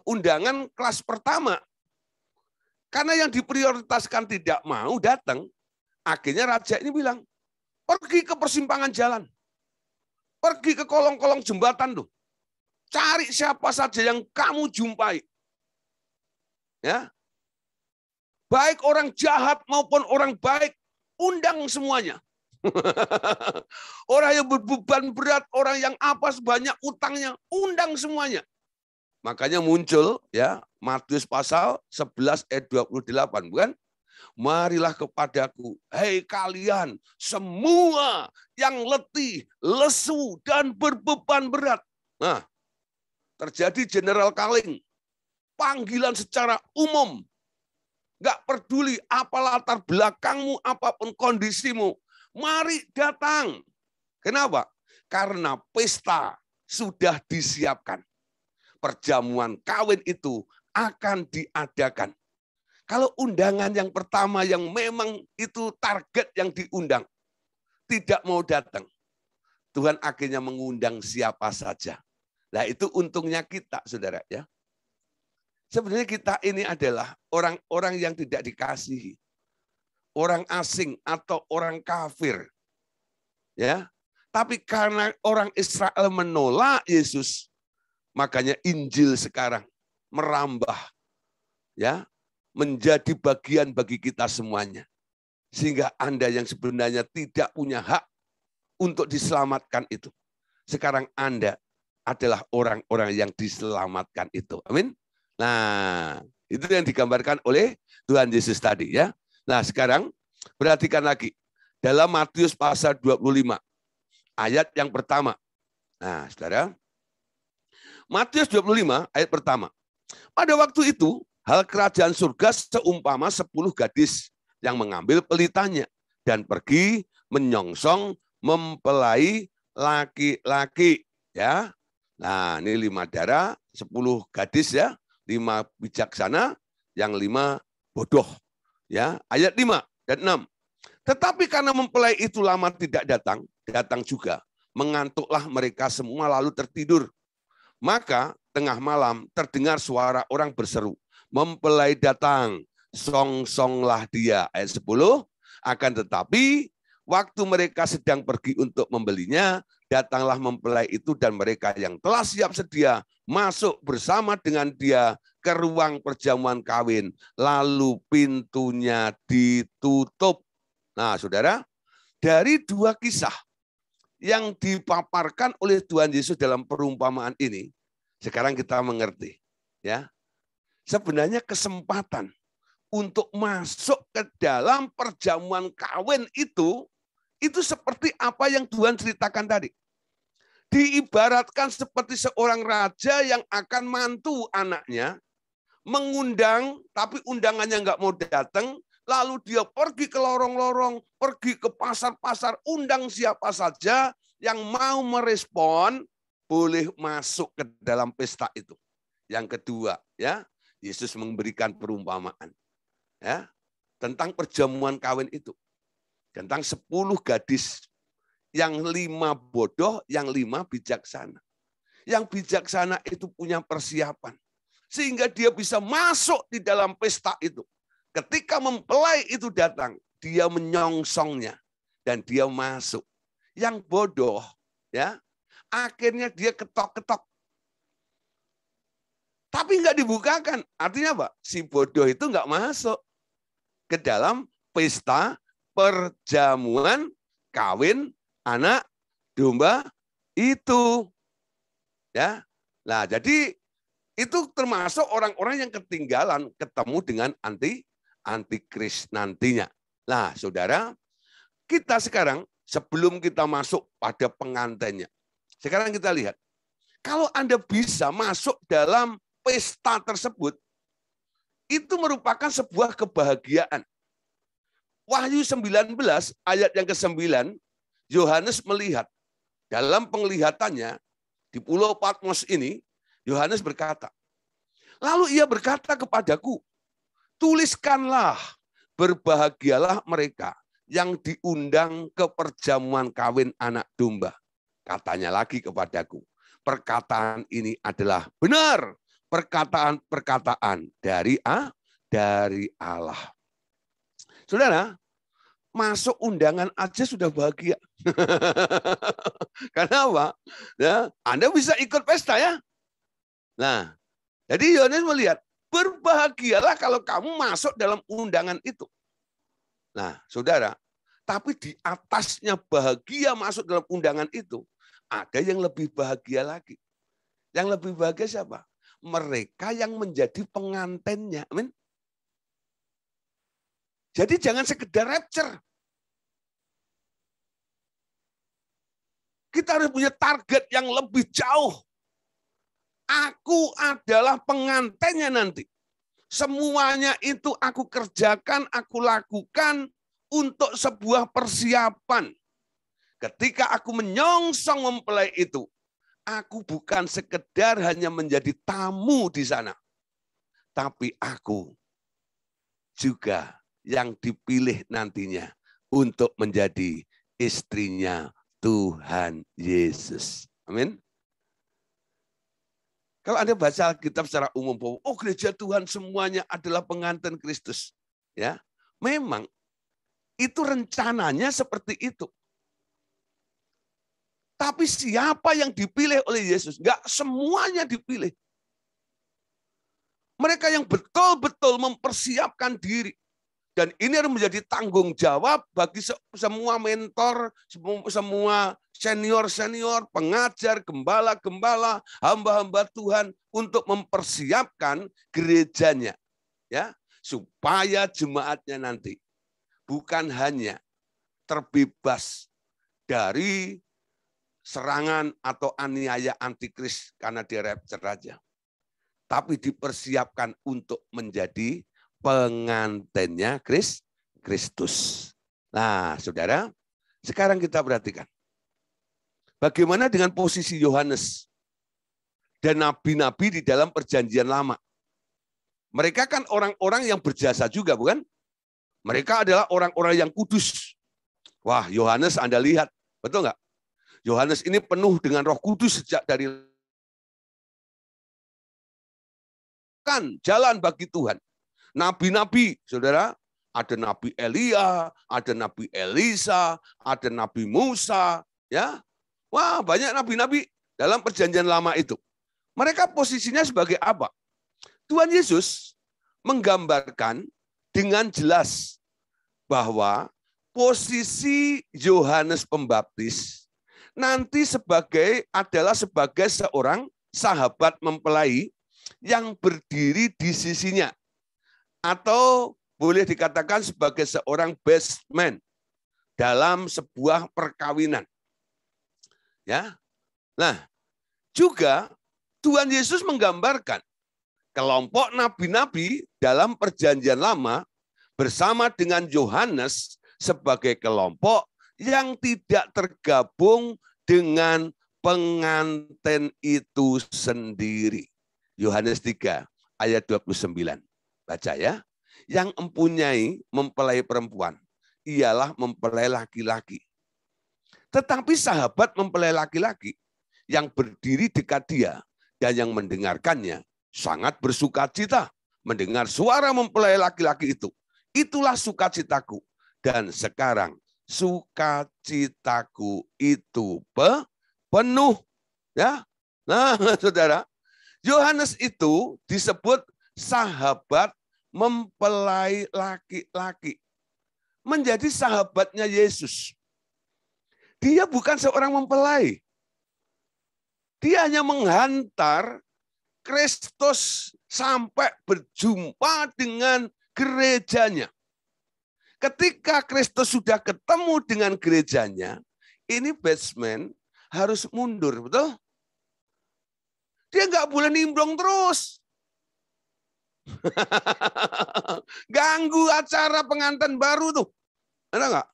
A: undangan kelas pertama. Karena yang diprioritaskan tidak mau datang, akhirnya raja ini bilang, pergi ke persimpangan jalan. Pergi ke kolong-kolong jembatan tuh. Cari siapa saja yang kamu jumpai. Ya. Baik orang jahat maupun orang baik, undang semuanya. Orang yang berbeban berat, orang yang apa sebanyak utangnya, undang semuanya. Makanya muncul ya Matius pasal 11 ayat 28, bukan? Marilah kepadaku, hei kalian semua yang letih, lesu, dan berbeban berat. Nah, terjadi general calling, panggilan secara umum. Nggak peduli apa latar belakangmu, apapun kondisimu, mari datang. Kenapa? Karena pesta sudah disiapkan. Perjamuan kawin itu akan diadakan. Kalau undangan yang pertama yang memang itu target yang diundang, tidak mau datang, Tuhan akhirnya mengundang siapa saja. Nah itu untungnya kita, saudara ya. Sebenarnya kita ini adalah orang-orang yang tidak dikasihi, orang asing atau orang kafir, ya. Tapi karena orang Israel menolak Yesus, makanya Injil sekarang merambah, ya, menjadi bagian bagi kita semuanya. Sehingga Anda yang sebenarnya tidak punya hak untuk diselamatkan itu, sekarang Anda adalah orang-orang yang diselamatkan itu. Amin. Nah, itu yang digambarkan oleh Tuhan Yesus tadi ya. Nah, sekarang perhatikan lagi dalam Matius pasal 25 ayat yang pertama. Nah, Saudara, Matius 25 ayat pertama. Pada waktu itu, hal kerajaan surga seumpama 10 gadis yang mengambil pelitanya dan pergi menyongsong mempelai laki-laki ya. Nah, ini 5 darah, 10 gadis ya, 5 bijaksana, yang 5 bodoh. Ya, ayat 5 dan 6. Tetapi karena mempelai itu lama tidak datang juga, mengantuklah mereka semua lalu tertidur. Maka tengah malam terdengar suara orang berseru, mempelai datang, song-songlah dia. Ayat 10, akan tetapi waktu mereka sedang pergi untuk membelinya, datanglah mempelai itu dan mereka yang telah siap sedia masuk bersama dengan dia ke ruang perjamuan kawin. Lalu pintunya ditutup. Nah, saudara, dari dua kisah yang dipaparkan oleh Tuhan Yesus dalam perumpamaan ini, sekarang kita mengerti. Ya, sebenarnya kesempatan untuk masuk ke dalam perjamuan kawin itu seperti apa yang Tuhan ceritakan tadi. Diibaratkan seperti seorang raja yang akan mantu anaknya, mengundang, tapi undangannya nggak mau datang, lalu dia pergi ke lorong-lorong, pergi ke pasar-pasar, undang siapa saja yang mau merespon, boleh masuk ke dalam pesta itu. Yang kedua, ya, Yesus memberikan perumpamaan, ya, tentang perjamuan kawin itu, tentang 10 gadis, yang 5 bodoh, yang 5 bijaksana. Yang bijaksana itu punya persiapan, sehingga dia bisa masuk di dalam pesta itu. Ketika mempelai itu datang, dia menyongsongnya dan dia masuk. Yang bodoh, ya, akhirnya dia ketok-ketok, tapi nggak dibukakan. Artinya apa? Si bodoh itu nggak masuk ke dalam pesta perjamuan kawin anak domba itu. Ya, nah jadi itu termasuk orang-orang yang ketinggalan ketemu dengan antikris nantinya. Nah, saudara, kita sekarang sebelum kita masuk pada pengantinnya, sekarang kita lihat, kalau Anda bisa masuk dalam pesta tersebut, itu merupakan sebuah kebahagiaan. Wahyu 19 ayat yang ke-9, Yohanes melihat dalam penglihatannya di Pulau Patmos ini, Yohanes berkata, lalu ia berkata kepadaku, tuliskanlah, berbahagialah mereka yang diundang ke perjamuan kawin anak domba. Katanya lagi kepadaku, perkataan ini adalah benar, perkataan-perkataan dari Allah. Saudara, masuk undangan aja sudah bahagia. Karena apa? Ya, Anda bisa ikut pesta ya. Nah, jadi Yohanes melihat, berbahagialah kalau kamu masuk dalam undangan itu. Nah, saudara, tapi di atasnya bahagia masuk dalam undangan itu, ada yang lebih bahagia lagi. Yang lebih bahagia siapa? Mereka yang menjadi pengantinnya. Amin. Jadi jangan sekedar rapture. Kita harus punya target yang lebih jauh. Aku adalah pengantinnya nanti. Semuanya itu aku kerjakan, aku lakukan untuk sebuah persiapan. Ketika aku menyongsong mempelai itu, aku bukan sekedar hanya menjadi tamu di sana. Tapi aku juga yang dipilih nantinya untuk menjadi istrinya Tuhan Yesus. Amin. Kalau Anda baca Alkitab secara umum, oh gereja Tuhan semuanya adalah pengantin Kristus. Ya, memang itu rencananya seperti itu. Tapi siapa yang dipilih oleh Yesus? Enggak semuanya dipilih. Mereka yang betul-betul mempersiapkan diri. Dan ini harus menjadi tanggung jawab bagi semua mentor, semua senior-senior, pengajar, gembala-gembala, hamba-hamba Tuhan untuk mempersiapkan gerejanya, ya, supaya jemaatnya nanti bukan hanya terbebas dari serangan atau aniaya antikris karena dia rapture saja, tapi dipersiapkan untuk menjadi pengantinnya Kristus. Nah, saudara, sekarang kita perhatikan. Bagaimana dengan posisi Yohanes dan nabi-nabi di dalam perjanjian lama? Mereka kan orang-orang yang berjasa juga, bukan? Mereka adalah orang-orang yang kudus. Wah, Yohanes Anda lihat, betul nggak? Yohanes ini penuh dengan Roh Kudus sejak dari mempersiapkan jalan bagi Tuhan. Nabi-nabi, saudara, ada Nabi Elia, ada Nabi Elisa, ada Nabi Musa, ya. Wah, banyak nabi-nabi dalam perjanjian lama itu. Mereka posisinya sebagai apa? Tuhan Yesus menggambarkan dengan jelas bahwa posisi Yohanes Pembaptis nanti adalah sebagai seorang sahabat mempelai yang berdiri di sisinya. Atau boleh dikatakan sebagai seorang best man dalam sebuah perkawinan. Ya. Nah, juga Tuhan Yesus menggambarkan kelompok nabi-nabi dalam perjanjian lama bersama dengan Yohanes sebagai kelompok yang tidak tergabung dengan pengantin itu sendiri. Yohanes 3 ayat 29. Baca ya. Yang mempunyai mempelai perempuan ialah mempelai laki-laki. Tetapi sahabat mempelai laki-laki yang berdiri dekat dia dan yang mendengarkannya sangat bersukacita mendengar suara mempelai laki-laki itu. Itulah sukacitaku. Dan sekarang sukacitaku itu penuh. Ya. Nah, saudara, Yohanes itu disebut sahabat mempelai laki-laki. Menjadi sahabatnya Yesus. Dia bukan seorang mempelai. Dia hanya menghantar Kristus sampai berjumpa dengan gerejanya. Ketika Kristus sudah ketemu dengan gerejanya, ini batsman harus mundur, betul? Dia nggak boleh nimbrung terus. Ganggu acara pengantin baru tuh. Ada nggak?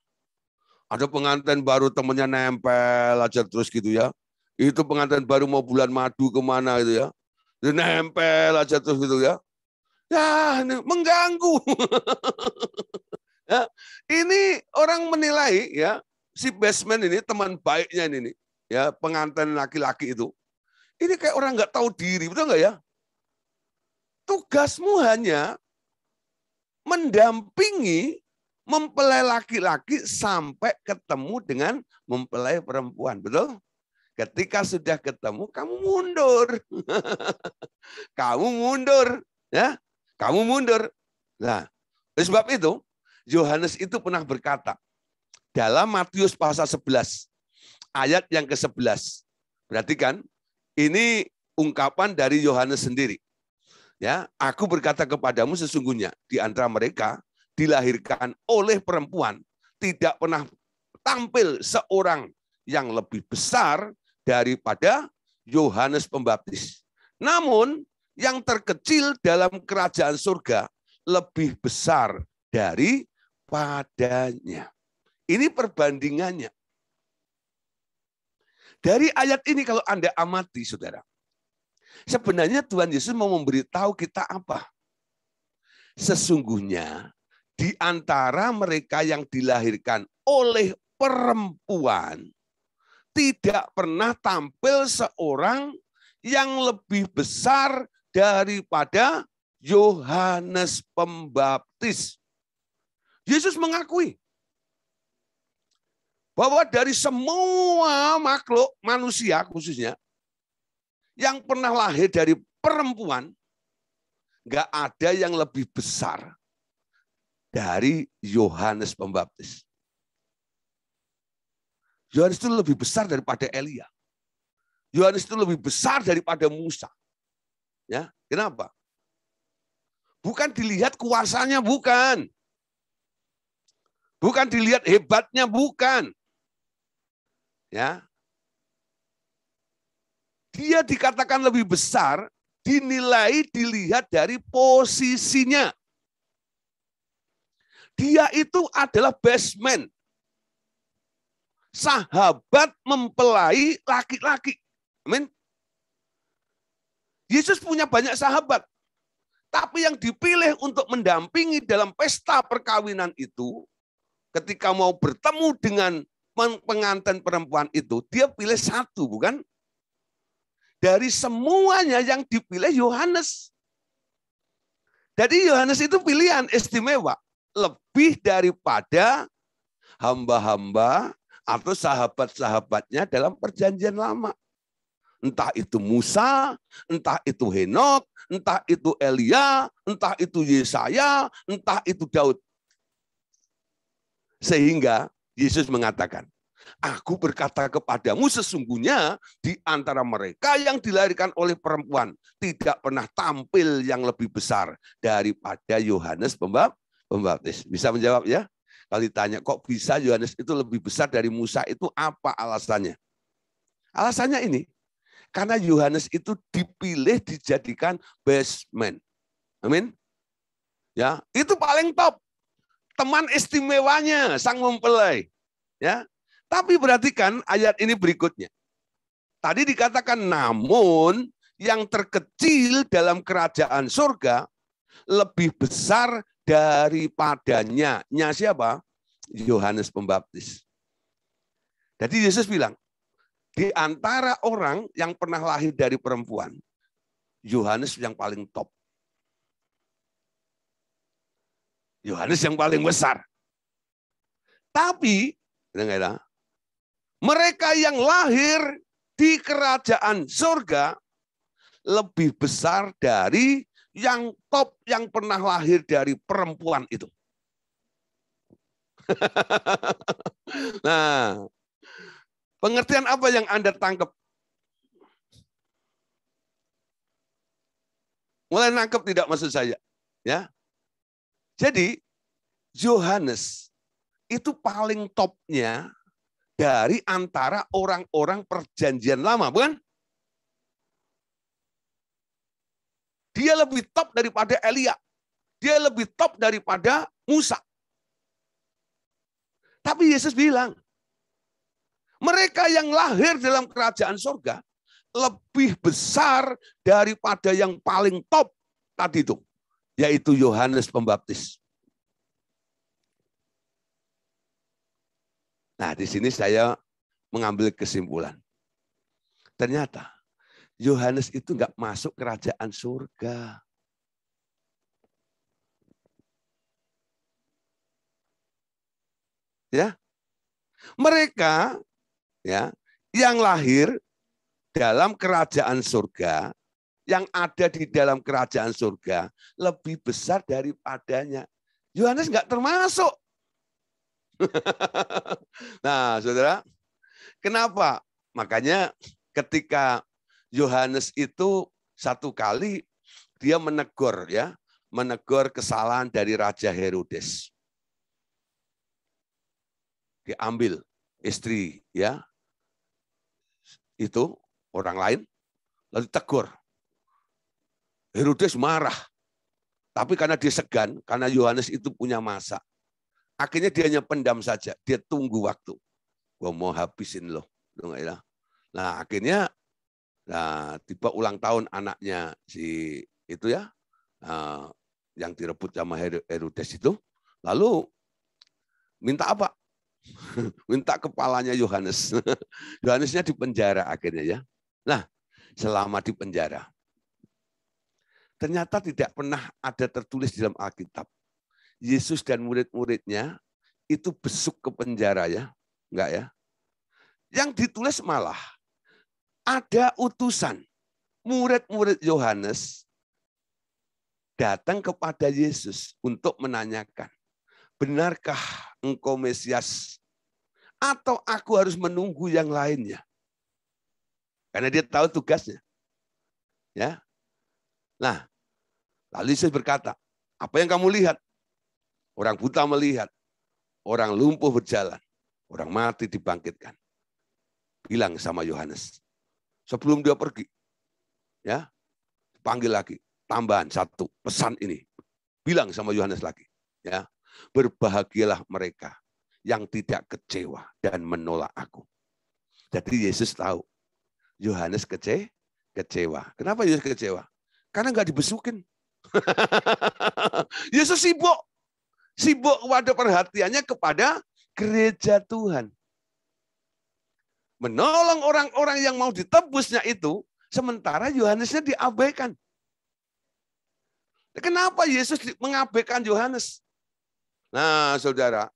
A: Ada pengantin baru temennya nempel aja terus gitu ya. Itu pengantin baru mau bulan madu kemana gitu ya. Dia nempel aja terus gitu ya. Ya, ini mengganggu. Ya, ini orang menilai ya si baseman ini teman baiknya ini ya pengantin laki-laki itu. Ini kayak orang nggak tahu diri, betul nggak ya? Tugasmu hanya mendampingi mempelai laki-laki sampai ketemu dengan mempelai perempuan, betul? Ketika sudah ketemu, kamu mundur. Kamu mundur. Ya, kamu mundur. Nah, oleh sebab itu, Yohanes itu pernah berkata, dalam Matius pasal 11, ayat yang ke-11. Perhatikan, ini ungkapan dari Yohanes sendiri. Ya, aku berkata kepadamu sesungguhnya di antara mereka dilahirkan oleh perempuan tidak pernah tampil seorang yang lebih besar daripada Yohanes Pembaptis. Namun yang terkecil dalam kerajaan surga lebih besar daripadanya. Ini perbandingannya. Dari ayat ini kalau Anda amati, saudara, sebenarnya Tuhan Yesus mau memberitahu kita apa? Sesungguhnya di antara mereka yang dilahirkan oleh perempuan tidak pernah tampil seorang yang lebih besar daripada Yohanes Pembaptis. Yesus mengakui bahwa dari semua makhluk manusia khususnya yang pernah lahir dari perempuan, nggak ada yang lebih besar dari Yohanes Pembaptis. Yohanes itu lebih besar daripada Elia. Yohanes itu lebih besar daripada Musa. Ya, kenapa? Bukan dilihat kuasanya, bukan. Bukan dilihat hebatnya, bukan. Ya. Dia dikatakan lebih besar, dilihat dari posisinya. Dia itu adalah best man. Sahabat mempelai laki-laki. Amin. Yesus punya banyak sahabat. Tapi yang dipilih untuk mendampingi dalam pesta perkawinan itu, ketika mau bertemu dengan pengantin perempuan itu, dia pilih satu, bukan? Dari semuanya yang dipilih Yohanes. Jadi Yohanes itu pilihan istimewa. Lebih daripada hamba-hamba atau sahabat-sahabatnya dalam perjanjian lama. Entah itu Musa, entah itu Henok, entah itu Elia, entah itu Yesaya, entah itu Daud. Sehingga Yesus mengatakan, aku berkata kepadamu sesungguhnya di antara mereka yang dilahirkan oleh perempuan tidak pernah tampil yang lebih besar daripada Yohanes Pembaptis. Bisa menjawab ya? Kalau ditanya kok bisa Yohanes itu lebih besar dari Musa, itu apa alasannya? Alasannya ini, karena Yohanes itu dipilih dijadikan best man. Amin. Ya, itu paling top. Teman istimewanya sang mempelai. Ya. Tapi perhatikan ayat ini berikutnya. Tadi dikatakan namun yang terkecil dalam kerajaan surga lebih besar daripadanya. Nya siapa? Yohanes Pembaptis. Jadi Yesus bilang, di antara orang yang pernah lahir dari perempuan, Yohanes yang paling top. Yohanes yang paling besar. Tapi, mereka yang lahir di kerajaan surga lebih besar dari yang top yang pernah lahir dari perempuan itu. Nah, pengertian apa yang Anda tangkap? Mulai nangkep tidak maksud saya? Ya. Jadi Yohanes itu paling topnya dari antara orang-orang perjanjian lama, bukan? Dia lebih top daripada Elia. Dia lebih top daripada Musa. Tapi Yesus bilang, mereka yang lahir dalam kerajaan surga lebih besar daripada yang paling top tadi itu, yaitu Yohanes Pembaptis. Nah, di sini saya mengambil kesimpulan. Ternyata Yohanes itu nggak masuk kerajaan surga. Ya, mereka ya yang lahir dalam kerajaan surga, yang ada di dalam kerajaan surga lebih besar daripadanya. Yohanes nggak termasuk. Nah, saudara, kenapa? Makanya ketika Yohanes itu satu kali dia menegur kesalahan dari Raja Herodes. Diambil istri itu orang lain, lalu tegur. Herodes marah. Tapi karena dia segan, karena Yohanes itu punya masa. Akhirnya dia hanya pendam saja. Dia tunggu waktu. Gua mau habisin loh. Nah akhirnya tiba ulang tahun anaknya si itu yang direbut sama Herodes itu. Lalu minta apa? Minta kepalanya Yohanes. Yohanesnya dipenjara akhirnya ya. Nah, selama di penjara, ternyata tidak pernah ada tertulis di dalam Alkitab. Yesus dan murid-muridnya itu besuk ke penjara ya. Enggak ya. Yang ditulis malah ada utusan murid-murid Yohanes datang kepada Yesus untuk menanyakan, benarkah engkau Mesias? Atau aku harus menunggu yang lainnya? Karena dia tahu tugasnya. Ya. Nah, lalu Yesus berkata, apa yang kamu lihat? Orang buta melihat, orang lumpuh berjalan, orang mati dibangkitkan. Bilang sama Yohanes. Sebelum dia pergi, ya, panggil lagi, tambahan satu pesan ini. Bilang sama Yohanes lagi, ya, berbahagialah mereka yang tidak kecewa dan menolak aku. Jadi Yesus tahu Yohanes kecewa. Kenapa Yesus kecewa? Karena nggak dibesukin. Yesus sibuk kepada perhatiannya kepada gereja Tuhan. Menolong orang-orang yang mau ditebusnya itu, sementara Yohanesnya diabaikan. Kenapa Yesus mengabaikan Yohanes? Nah, saudara,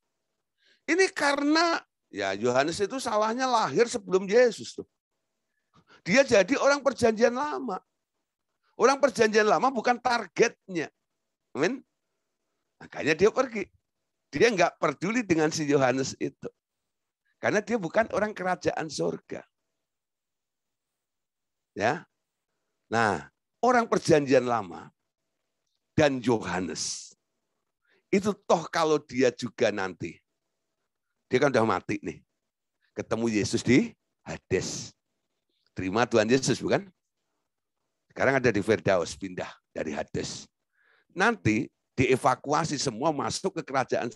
A: ini karena ya Yohanes itu salahnya lahir sebelum Yesus tuh. Dia jadi orang perjanjian lama. Orang perjanjian lama bukan targetnya. Amin. Makanya dia pergi. Dia nggak peduli dengan si Yohanes itu. Karena dia bukan orang kerajaan surga. Ya. Nah, orang perjanjian lama dan Yohanes itu toh kalau dia juga nanti, dia kan udah mati nih, ketemu Yesus di Hades, terima Tuhan Yesus bukan? Sekarang ada di Firdaus, pindah dari Hades. Nanti dievakuasi semua masuk ke kerajaan,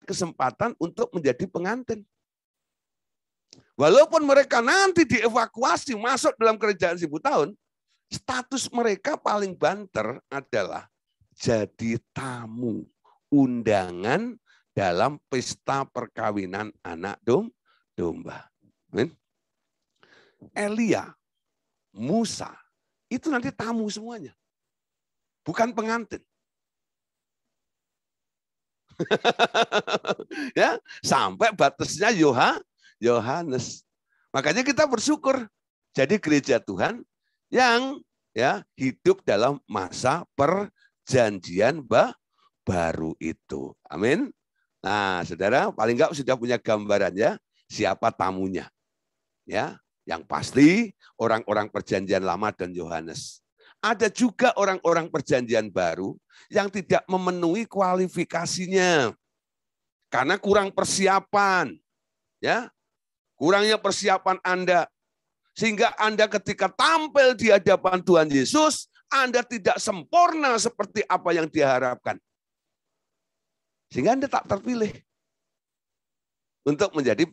A: kesempatan untuk menjadi pengantin. Walaupun mereka nanti dievakuasi masuk dalam kerajaan 1000 tahun, status mereka paling banter adalah jadi tamu undangan dalam pesta perkawinan anak domba. Elia, Musa, itu nanti tamu semuanya. Bukan pengantin. Ya, sampai batasnya Yohanes. Makanya kita bersyukur jadi gereja Tuhan yang ya hidup dalam masa perjanjian baru itu. Amin. Nah, saudara, paling enggak sudah punya gambaran ya siapa tamunya. Ya, yang pasti orang-orang perjanjian lama dan Yohanes. Ada juga orang-orang perjanjian baru yang tidak memenuhi kualifikasinya. Karena kurang persiapan. Ya. Kurangnya persiapan Anda. Sehingga Anda ketika tampil di hadapan Tuhan Yesus, Anda tidak sempurna seperti apa yang diharapkan. Sehingga Anda tak terpilih untuk menjadi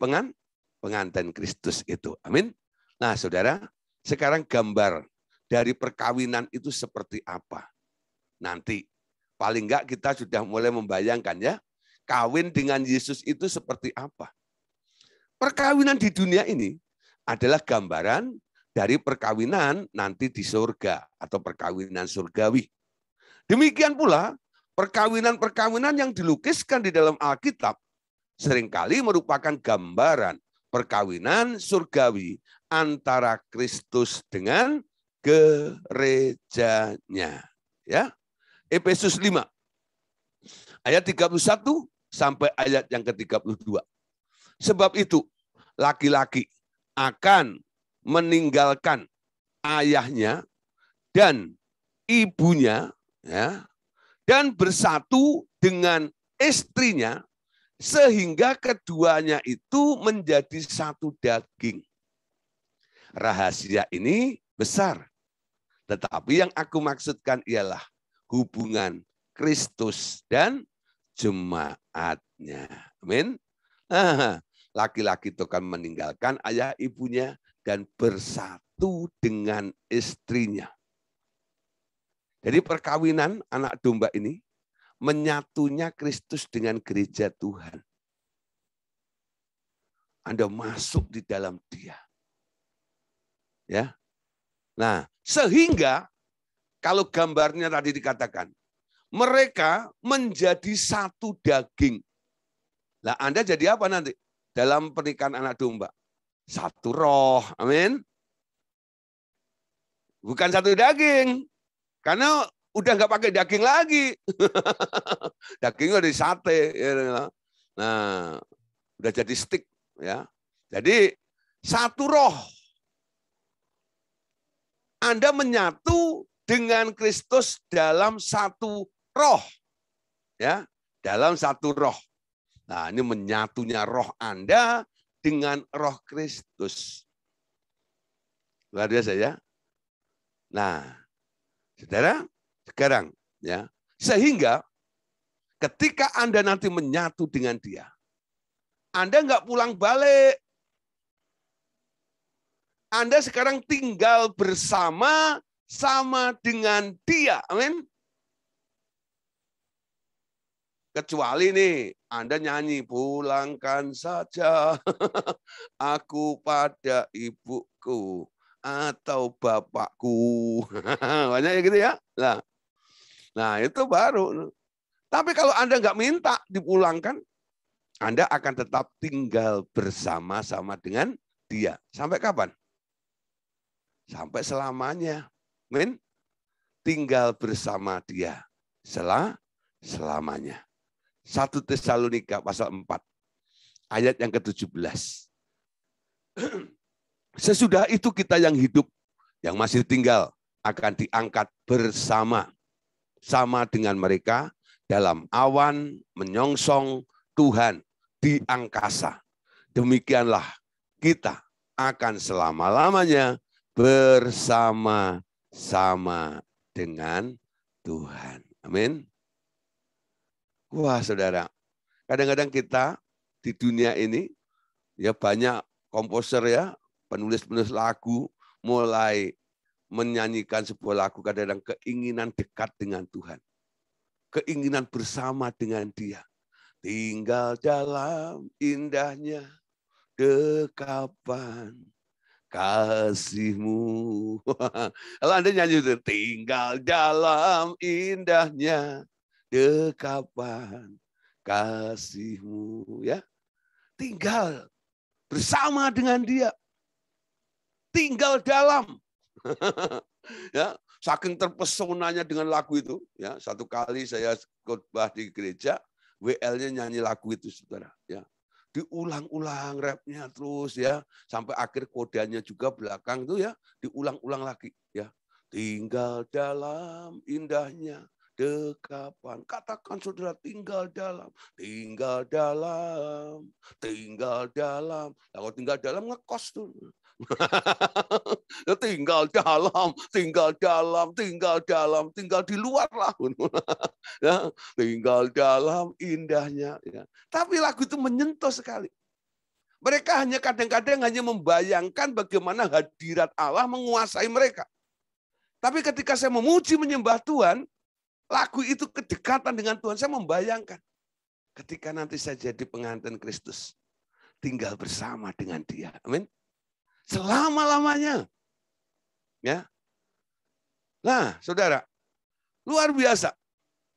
A: pengantin Kristus itu. Amin. Nah, saudara, sekarang gambar dari perkawinan itu seperti apa? Nanti, paling enggak kita sudah mulai membayangkan ya, kawin dengan Yesus itu seperti apa? Perkawinan di dunia ini adalah gambaran dari perkawinan nanti di surga atau perkawinan surgawi. Demikian pula perkawinan-perkawinan yang dilukiskan di dalam Alkitab seringkali merupakan gambaran perkawinan surgawi antara Kristus dengan gerejanya. Ya. Efesus 5 ayat 31 sampai ayat yang ke-32. Sebab itu laki-laki akan meninggalkan ayahnya dan ibunya ya, dan bersatu dengan istrinya sehingga keduanya itu menjadi satu daging. Rahasia ini besar. Tetapi yang aku maksudkan ialah hubungan Kristus dan jemaatnya. Amin. Laki-laki itu akan meninggalkan ayah ibunya dan bersatu dengan istrinya. Jadi perkawinan anak domba ini menyatunya Kristus dengan gereja Tuhan. Anda masuk di dalam dia. Ya. Nah, sehingga kalau gambarnya tadi dikatakan, mereka menjadi satu daging. Nah, Anda jadi apa nanti? Dalam pernikahan anak domba. Satu roh. Amin. Bukan satu daging. Karena udah nggak pakai daging lagi. Dagingnya dari sate. Nah, udah jadi steak. Ya. Jadi satu roh. Anda menyatu dengan Kristus dalam satu roh. Ya, dalam satu roh. Nah, ini menyatunya roh Anda dengan roh Kristus. Luar biasa ya. Nah, saudara, sekarang ya, sehingga ketika Anda nanti menyatu dengan dia, Anda nggak pulang balik. Anda sekarang tinggal bersama dengan dia. Amin. Kecuali nih, Anda nyanyi, pulangkan saja aku pada ibuku. atau bapakku. Banyak ya gitu ya. Nah itu baru. Tapi kalau Anda nggak minta dipulangkan, Anda akan tetap tinggal bersama-sama dengan dia. Sampai kapan? Sampai selamanya. Amin. Tinggal bersama dia selamanya. 1 Tesalonika pasal 4 ayat yang ke-17. Sesudah itu kita yang hidup, yang masih tinggal, akan diangkat bersama dengan mereka dalam awan menyongsong Tuhan di angkasa. Demikianlah kita akan selama-lamanya bersama-sama dengan Tuhan. Amin. Wah, saudara, kadang-kadang kita di dunia ini ya banyak komposer ya, penulis-penulis lagu mulai menyanyikan sebuah lagu kadang-kadang keinginan dekat dengan Tuhan. Keinginan bersama dengan Dia. Tinggal dalam indahnya dekapan kasih-Mu. Kalau Anda nyanyi itu, tinggal dalam indahnya dekapan kasih-Mu, ya. Tinggal bersama dengan Dia. Tinggal dalam. Ya, saking terpesonanya dengan lagu itu, ya. Satu kali saya khotbah di gereja, WL-nya nyanyi lagu itu, saudara, ya. Diulang-ulang rapnya terus ya, sampai akhir kodanya juga belakang itu ya, diulang-ulang lagi ya. Tinggal dalam indahnya dekapan. Katakan saudara, tinggal dalam, tinggal dalam, tinggal dalam. Kalau tinggal dalam ngekos tuh. tinggal dalam, tinggal dalam, tinggal dalam, tinggal di luar lah. Ya, tinggal dalam indahnya. Ya. Tapi lagu itu menyentuh sekali. Mereka hanya kadang-kadang hanya membayangkan bagaimana hadirat Allah menguasai mereka. Tapi ketika saya memuji menyembah Tuhan, lagu itu kedekatan dengan Tuhan. Saya membayangkan ketika nanti saya jadi pengantin Kristus, tinggal bersama dengan Dia. Amin. Selama-lamanya. Ya. Nah, saudara, luar biasa.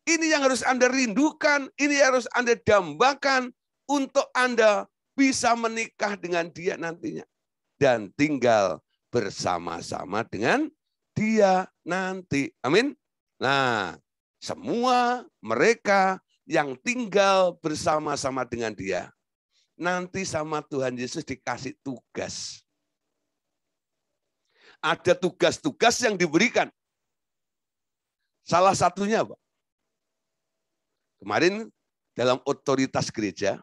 A: Ini yang harus Anda rindukan, ini yang harus Anda dambakan untuk Anda bisa menikah dengan Dia nantinya. Dan tinggal bersama-sama dengan Dia nanti. Amin. Nah, semua mereka yang tinggal bersama-sama dengan Dia, nanti sama Tuhan Yesus dikasih tugas. Ada tugas-tugas yang diberikan. Salah satunya apa? Kemarin dalam otoritas gereja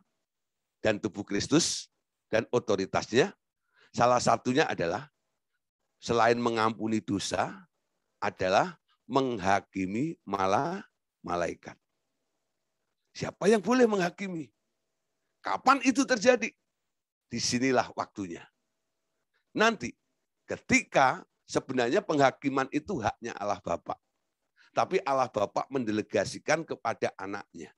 A: dan tubuh Kristus dan otoritasnya, salah satunya adalah selain mengampuni dosa, adalah menghakimi malaikat. Siapa yang boleh menghakimi? Kapan itu terjadi? Disinilah waktunya. Nanti ketika sebenarnya penghakiman itu haknya Allah Bapa. Tapi Allah Bapa mendelegasikan kepada anaknya.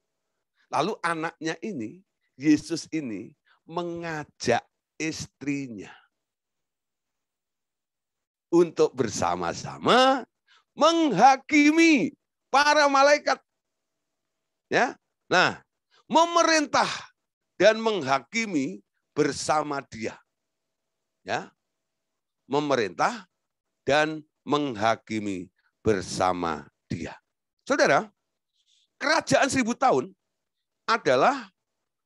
A: Lalu anaknya ini, Yesus ini, mengajak istrinya untuk bersama-sama menghakimi para malaikat. Ya, nah, memerintah dan menghakimi bersama Dia. Ya, memerintah dan menghakimi bersama Dia. Saudara, kerajaan 1000 tahun adalah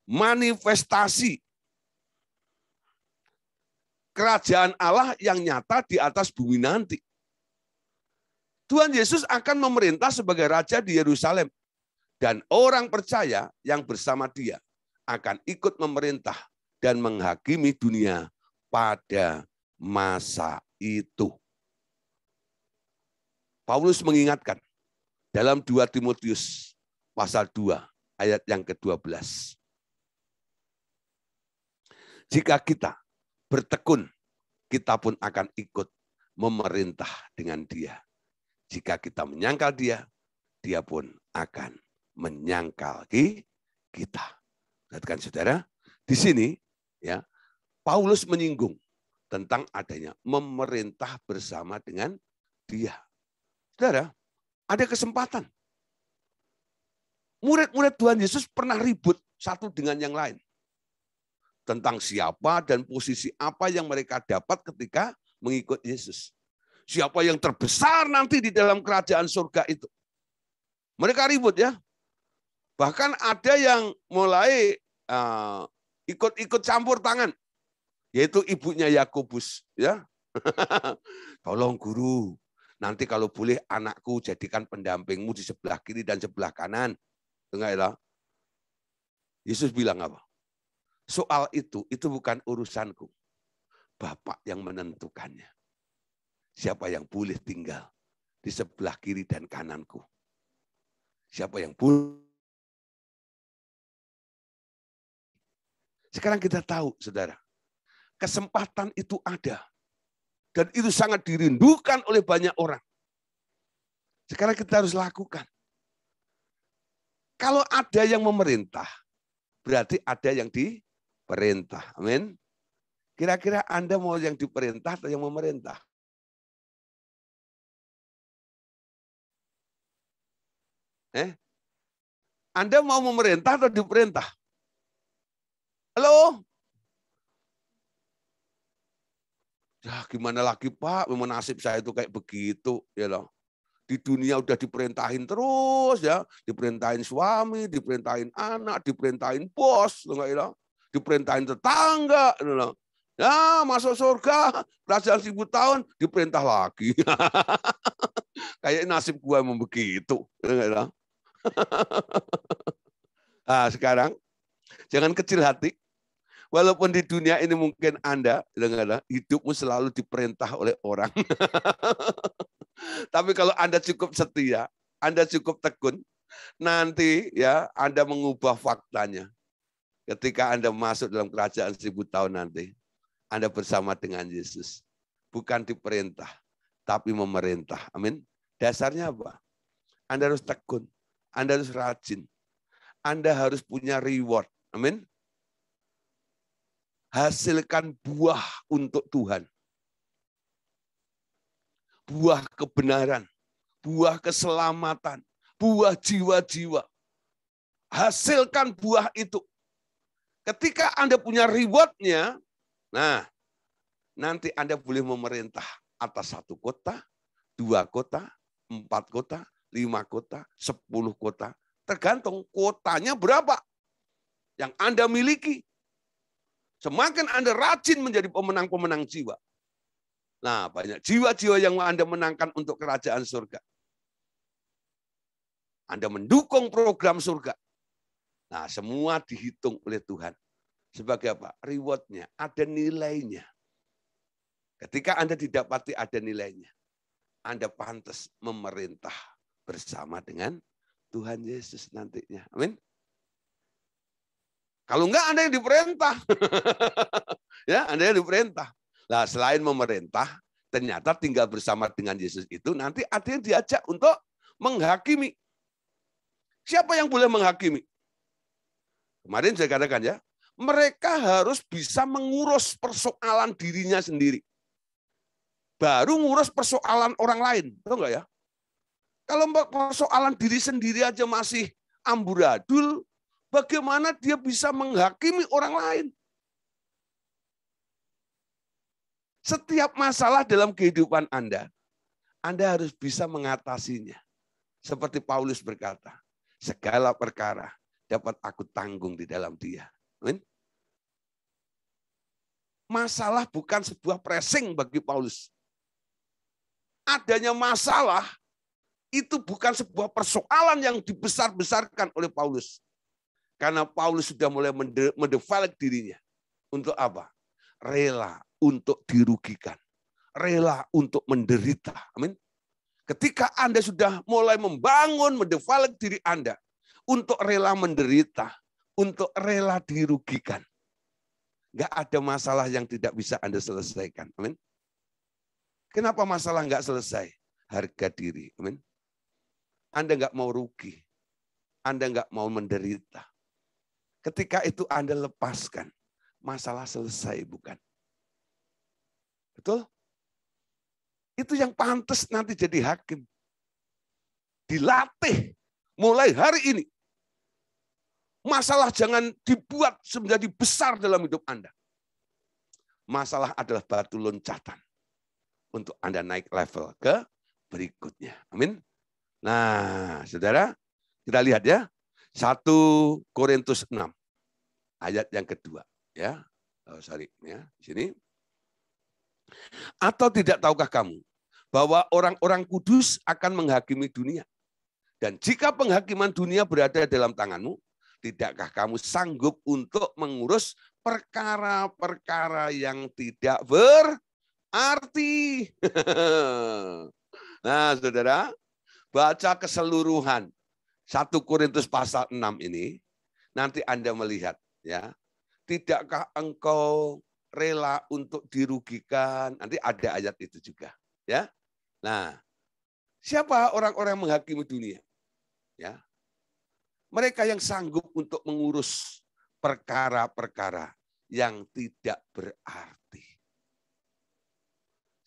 A: manifestasi kerajaan Allah yang nyata di atas bumi nanti. Tuhan Yesus akan memerintah sebagai raja di Yerusalem. Dan orang percaya yang bersama Dia akan ikut memerintah dan menghakimi dunia pada masa itu. Paulus mengingatkan dalam 2 Timotius pasal 2 ayat yang ke-12. Jika kita bertekun, kita pun akan ikut memerintah dengan Dia. Jika kita menyangkal Dia, Dia pun akan menyangkal kita. Lihatkan saudara, di sini ya Paulus menyinggung tentang adanya memerintah bersama dengan Dia. Saudara, ada kesempatan. Murid-murid Tuhan Yesus pernah ribut satu dengan yang lain. Tentang siapa dan posisi apa yang mereka dapat ketika mengikut Yesus. Siapa yang terbesar nanti di dalam kerajaan surga itu. Mereka ribut ya. Bahkan ada yang mulai ikut-ikut campur tangan. Yaitu ibunya Yakobus. Ya. Tolong guru, nanti kalau boleh anakku jadikan pendampingmu di sebelah kiri dan sebelah kanan. Enggak ya? Yesus bilang apa? Soal itu bukan urusanku. Bapak yang menentukannya. Siapa yang boleh tinggal di sebelah kiri dan kananku. Siapa yang boleh. Sekarang kita tahu, saudara. Kesempatan itu ada. Dan itu sangat dirindukan oleh banyak orang. Sekarang kita harus lakukan. Kalau ada yang memerintah, berarti ada yang diperintah. Amin. Kira-kira Anda mau yang diperintah atau yang memerintah? Anda mau memerintah atau diperintah? Halo? Ya gimana lagi Pak, memang nasib saya itu kayak begitu. Ya loh. Di dunia udah diperintahin terus ya, diperintahin suami, diperintahin anak, diperintahin bos, diperintahin tetangga. Ya masuk surga, kerajaan 1000 tahun, diperintah lagi. Kayak nasib gua memang begitu. Nah, sekarang jangan kecil hati. Walaupun di dunia ini mungkin Anda hidupmu selalu diperintah oleh orang. Tapi kalau Anda cukup setia, Anda cukup tekun, nanti ya Anda mengubah faktanya. Ketika Anda masuk dalam kerajaan 1000 tahun nanti, Anda bersama dengan Yesus. Bukan diperintah, tapi memerintah. Amin. Dasarnya apa? Anda harus tekun. Anda harus rajin. Anda harus punya reward. Amin. Hasilkan buah untuk Tuhan. Buah kebenaran. Buah keselamatan. Buah jiwa-jiwa. Hasilkan buah itu. Ketika Anda punya reward-nya, nah, nanti Anda boleh memerintah atas 1 kota, 2 kota, 4 kota, 5 kota, 10 kota. Tergantung kotanya berapa yang Anda miliki. Semakin Anda rajin menjadi pemenang-pemenang jiwa. Nah, banyak jiwa-jiwa yang Anda menangkan untuk kerajaan surga. Anda mendukung program surga. Nah, semua dihitung oleh Tuhan. Sebagai apa? Reward-nya, ada nilainya. Ketika Anda didapati ada nilainya, Anda pantas memerintah bersama dengan Tuhan Yesus nantinya. Amin. Kalau enggak Anda yang diperintah. Ya, Anda yang diperintah. Nah, selain memerintah, ternyata tinggal bersama dengan Yesus itu nanti ada yang diajak untuk menghakimi. Siapa yang boleh menghakimi? Kemarin saya katakan ya, mereka harus bisa mengurus persoalan dirinya sendiri. Baru ngurus persoalan orang lain. Tahu enggak ya? Kalau persoalan diri sendiri aja masih amburadul, bagaimana dia bisa menghakimi orang lain? Setiap masalah dalam kehidupan Anda harus bisa mengatasinya. Seperti Paulus berkata, segala perkara dapat aku tanggung di dalam Dia. Amin. Masalah bukan sebuah pressing bagi Paulus. Adanya masalah itu bukan sebuah persoalan yang dibesar-besarkan oleh Paulus. Karena Paulus sudah mulai mendevelop dirinya. Untuk apa? Rela untuk dirugikan. Rela untuk menderita. Amin. Ketika Anda sudah mulai membangun, mendevelop diri Anda. Untuk rela menderita. Untuk rela dirugikan. Nggak ada masalah yang tidak bisa Anda selesaikan. Amin. Kenapa masalah nggak selesai? Harga diri. Amin. Anda nggak mau rugi. Anda nggak mau menderita. Ketika itu Anda lepaskan. Masalah selesai bukan? Betul? Itu yang pantas nanti jadi hakim. Dilatih mulai hari ini. Masalah jangan dibuat menjadi besar dalam hidup Anda. Masalah adalah batu loncatan untuk Anda naik level ke berikutnya. Amin. Nah, saudara, kita lihat ya. 1 Korintus 6 ayat yang kedua. Ya, ya, di sini. Atau tidak tahukah kamu bahwa orang-orang kudus akan menghakimi dunia? Dan jika penghakiman dunia berada dalam tanganmu, tidakkah kamu sanggup untuk mengurus perkara-perkara yang tidak berarti? Nah, saudara, baca keseluruhan 1 Korintus pasal 6 ini, nanti Anda melihat, ya, tidakkah engkau rela untuk dirugikan? Nanti ada ayat itu juga, ya. Nah, siapa orang-orang yang menghakimi dunia? Ya, mereka yang sanggup untuk mengurus perkara-perkara yang tidak berarti.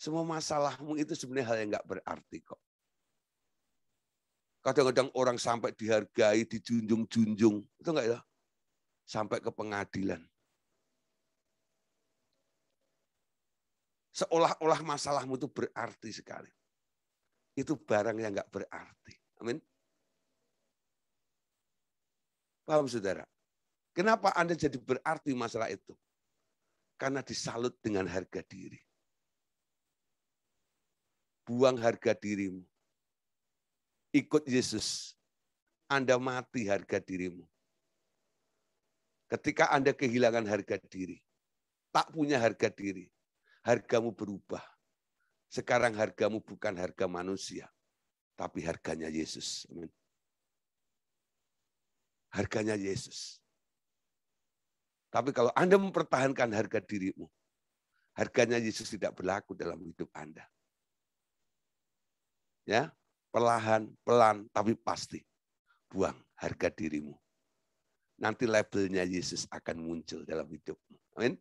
A: Semua masalahmu itu sebenarnya hal yang nggak berarti kok. Kadang-kadang orang sampai dihargai, dijunjung-junjung. Itu enggak ya? Sampai ke pengadilan. Seolah-olah masalahmu itu berarti sekali. Itu barang yang enggak berarti. Amin. Paham saudara? Kenapa Anda jadi berarti masalah itu? Karena disalut dengan harga diri. Buang harga dirimu. Ikut Yesus. Anda mati harga dirimu. Ketika Anda kehilangan harga diri, tak punya harga diri, hargamu berubah. Sekarang hargamu bukan harga manusia, tapi harganya Yesus. Amin. Harganya Yesus. Tapi kalau Anda mempertahankan harga dirimu, harganya Yesus tidak berlaku dalam hidup Anda. Ya, perlahan, pelan, tapi pasti buang harga dirimu. Nanti labelnya Yesus akan muncul dalam hidupmu. Amin.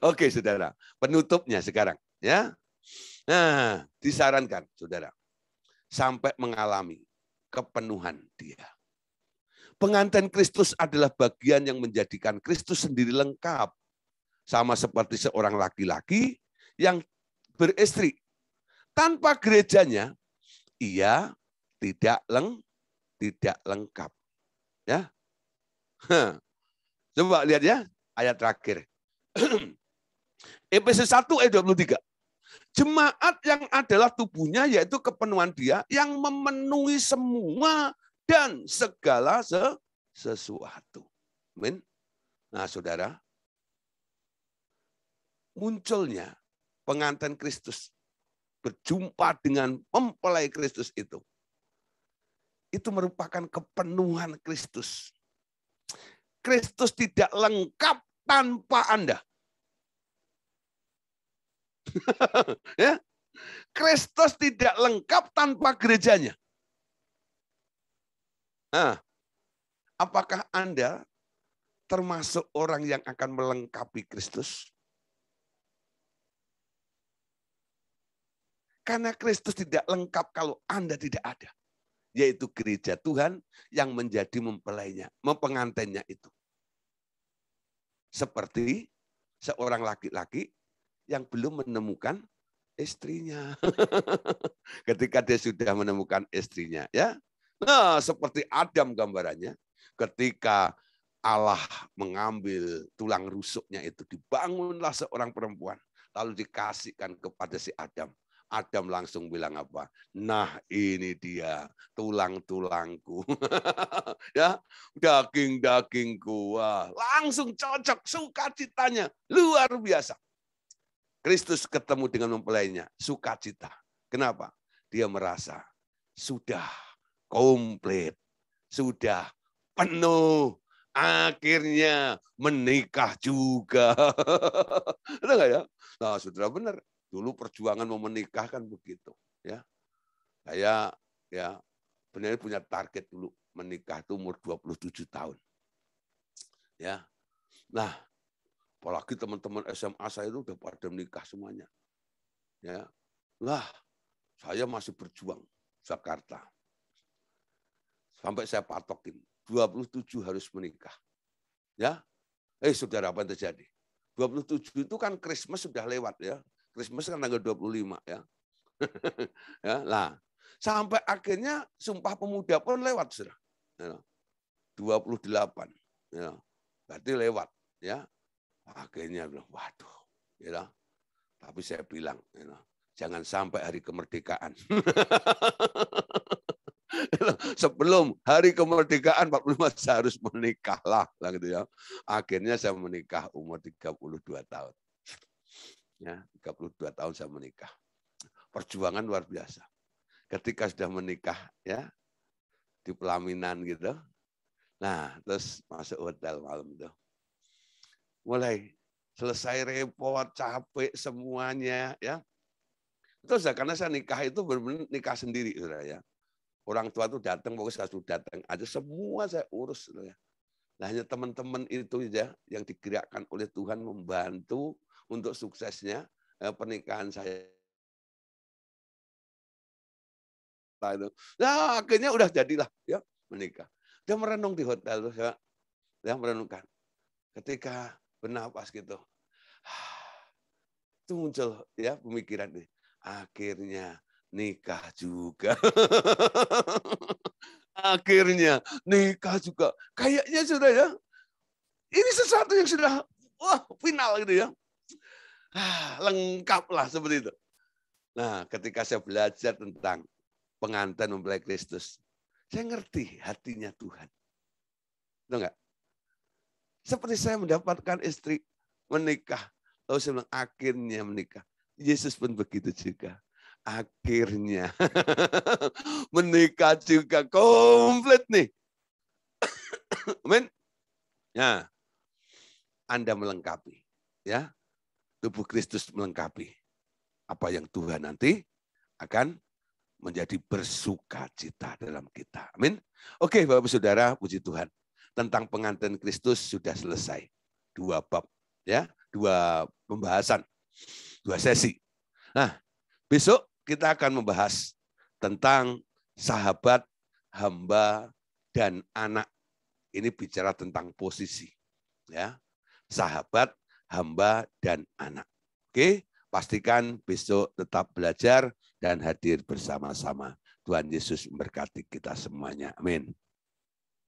A: Oke, saudara. Penutupnya sekarang, ya. Nah, disarankan, saudara, sampai mengalami kepenuhan dia. Pengantin Kristus adalah bagian yang menjadikan Kristus sendiri lengkap. Sama seperti seorang laki-laki yang beristri. Tanpa gerejanya, ia tidak lengkap. Ya, coba lihat ya, ayat terakhir. Efesus 1 ayat 23. Jemaat yang adalah tubuhnya, yaitu kepenuhan dia, yang memenuhi semua dan segala sesuatu. Amin. Nah, saudara, munculnya pengantin Kristus berjumpa dengan mempelai Kristus itu merupakan kepenuhan Kristus. Kristus tidak lengkap tanpa Anda. Ya, Kristus tidak lengkap tanpa gerejanya. Nah, apakah Anda termasuk orang yang akan melengkapi Kristus? Karena Kristus tidak lengkap kalau Anda tidak ada. Yaitu gereja Tuhan yang menjadi mempelainya, pengantinnya itu. Seperti seorang laki-laki yang belum menemukan istrinya. Ketika dia sudah menemukan istrinya, ya. Nah, seperti Adam gambarannya, ketika Allah mengambil tulang rusuknya itu, dibangunlah seorang perempuan, lalu dikasihkan kepada si Adam. Adam langsung bilang apa? Nah, ini dia tulang-tulangku. Ya, daging-dagingku. Wah, langsung cocok, sukacitanya luar biasa. Kristus ketemu dengan mempelainya, sukacita. Kenapa? Dia merasa sudah komplit, sudah penuh, akhirnya menikah juga. Benar nggak ya? Nah, saudara benar. Dulu perjuangan mau menikah kan begitu, ya. Saya ya benar punya target dulu menikah itu umur 27 tahun. Ya. Nah, Apalagi teman-teman SMA saya itu udah pada menikah semuanya. Ya. Lah, saya masih berjuang Jakarta. Sampai saya patokin 27 harus menikah. Ya. Saudara, apa yang terjadi? 27 itu kan Christmas sudah lewat ya. Christmas kan tanggal 25 ya. Ya, lah. Sampai akhirnya Sumpah Pemuda pun lewat sudah. Ya. 28. Ya. Berarti lewat ya. Akhirnya bilang, waduh. Ya. Tapi saya bilang, ya, jangan sampai hari kemerdekaan. Sebelum hari kemerdekaan 45 saya harus menikah lah gitu ya. Akhirnya saya menikah umur 32 tahun. Ya, 32 tahun saya menikah. Perjuangan luar biasa. Ketika sudah menikah ya di pelaminan gitu. Nah, terus masuk hotel malam itu. Mulai selesai repot, capek semuanya ya. Terus karena saya nikah itu benar-benar nikah sendiri saudara ya. Orang tua itu datang, pokoknya saya sudah datang aja, semua saya urus. Ya. Nah, hanya teman-teman itu ya yang digerakkan oleh Tuhan membantu untuk suksesnya pernikahan saya. Nah, akhirnya udah jadilah ya menikah. Dia merenung di hotel terus ya merenungkan. Ketika bernapas gitu, itu muncul ya pemikiran ini. Akhirnya nikah juga. Akhirnya nikah juga. Kayaknya sudah ya. Ini sesuatu yang sudah final gitu ya. Lengkap lah seperti itu. Nah, ketika saya belajar tentang pengantin mempelai Kristus, saya ngerti hatinya Tuhan. Tahu enggak? Seperti saya mendapatkan istri menikah. Lalu saya bilang akhirnya menikah. Yesus pun begitu juga. Akhirnya menikah juga komplit nih. Amin. Ya, Anda melengkapi, ya, tubuh Kristus melengkapi apa yang Tuhan nanti akan menjadi bersukacita dalam kita. Amin. Oke, Bapak Saudara, puji Tuhan. Tentang pengantin Kristus sudah selesai. 2 bab, ya, 2 pembahasan, 2 sesi. Nah, besok kita akan membahas tentang sahabat, hamba, dan anak. Ini bicara tentang posisi. Ya, sahabat, hamba, dan anak. Oke, pastikan besok tetap belajar dan hadir bersama-sama. Tuhan Yesus memberkati kita semuanya. Amin.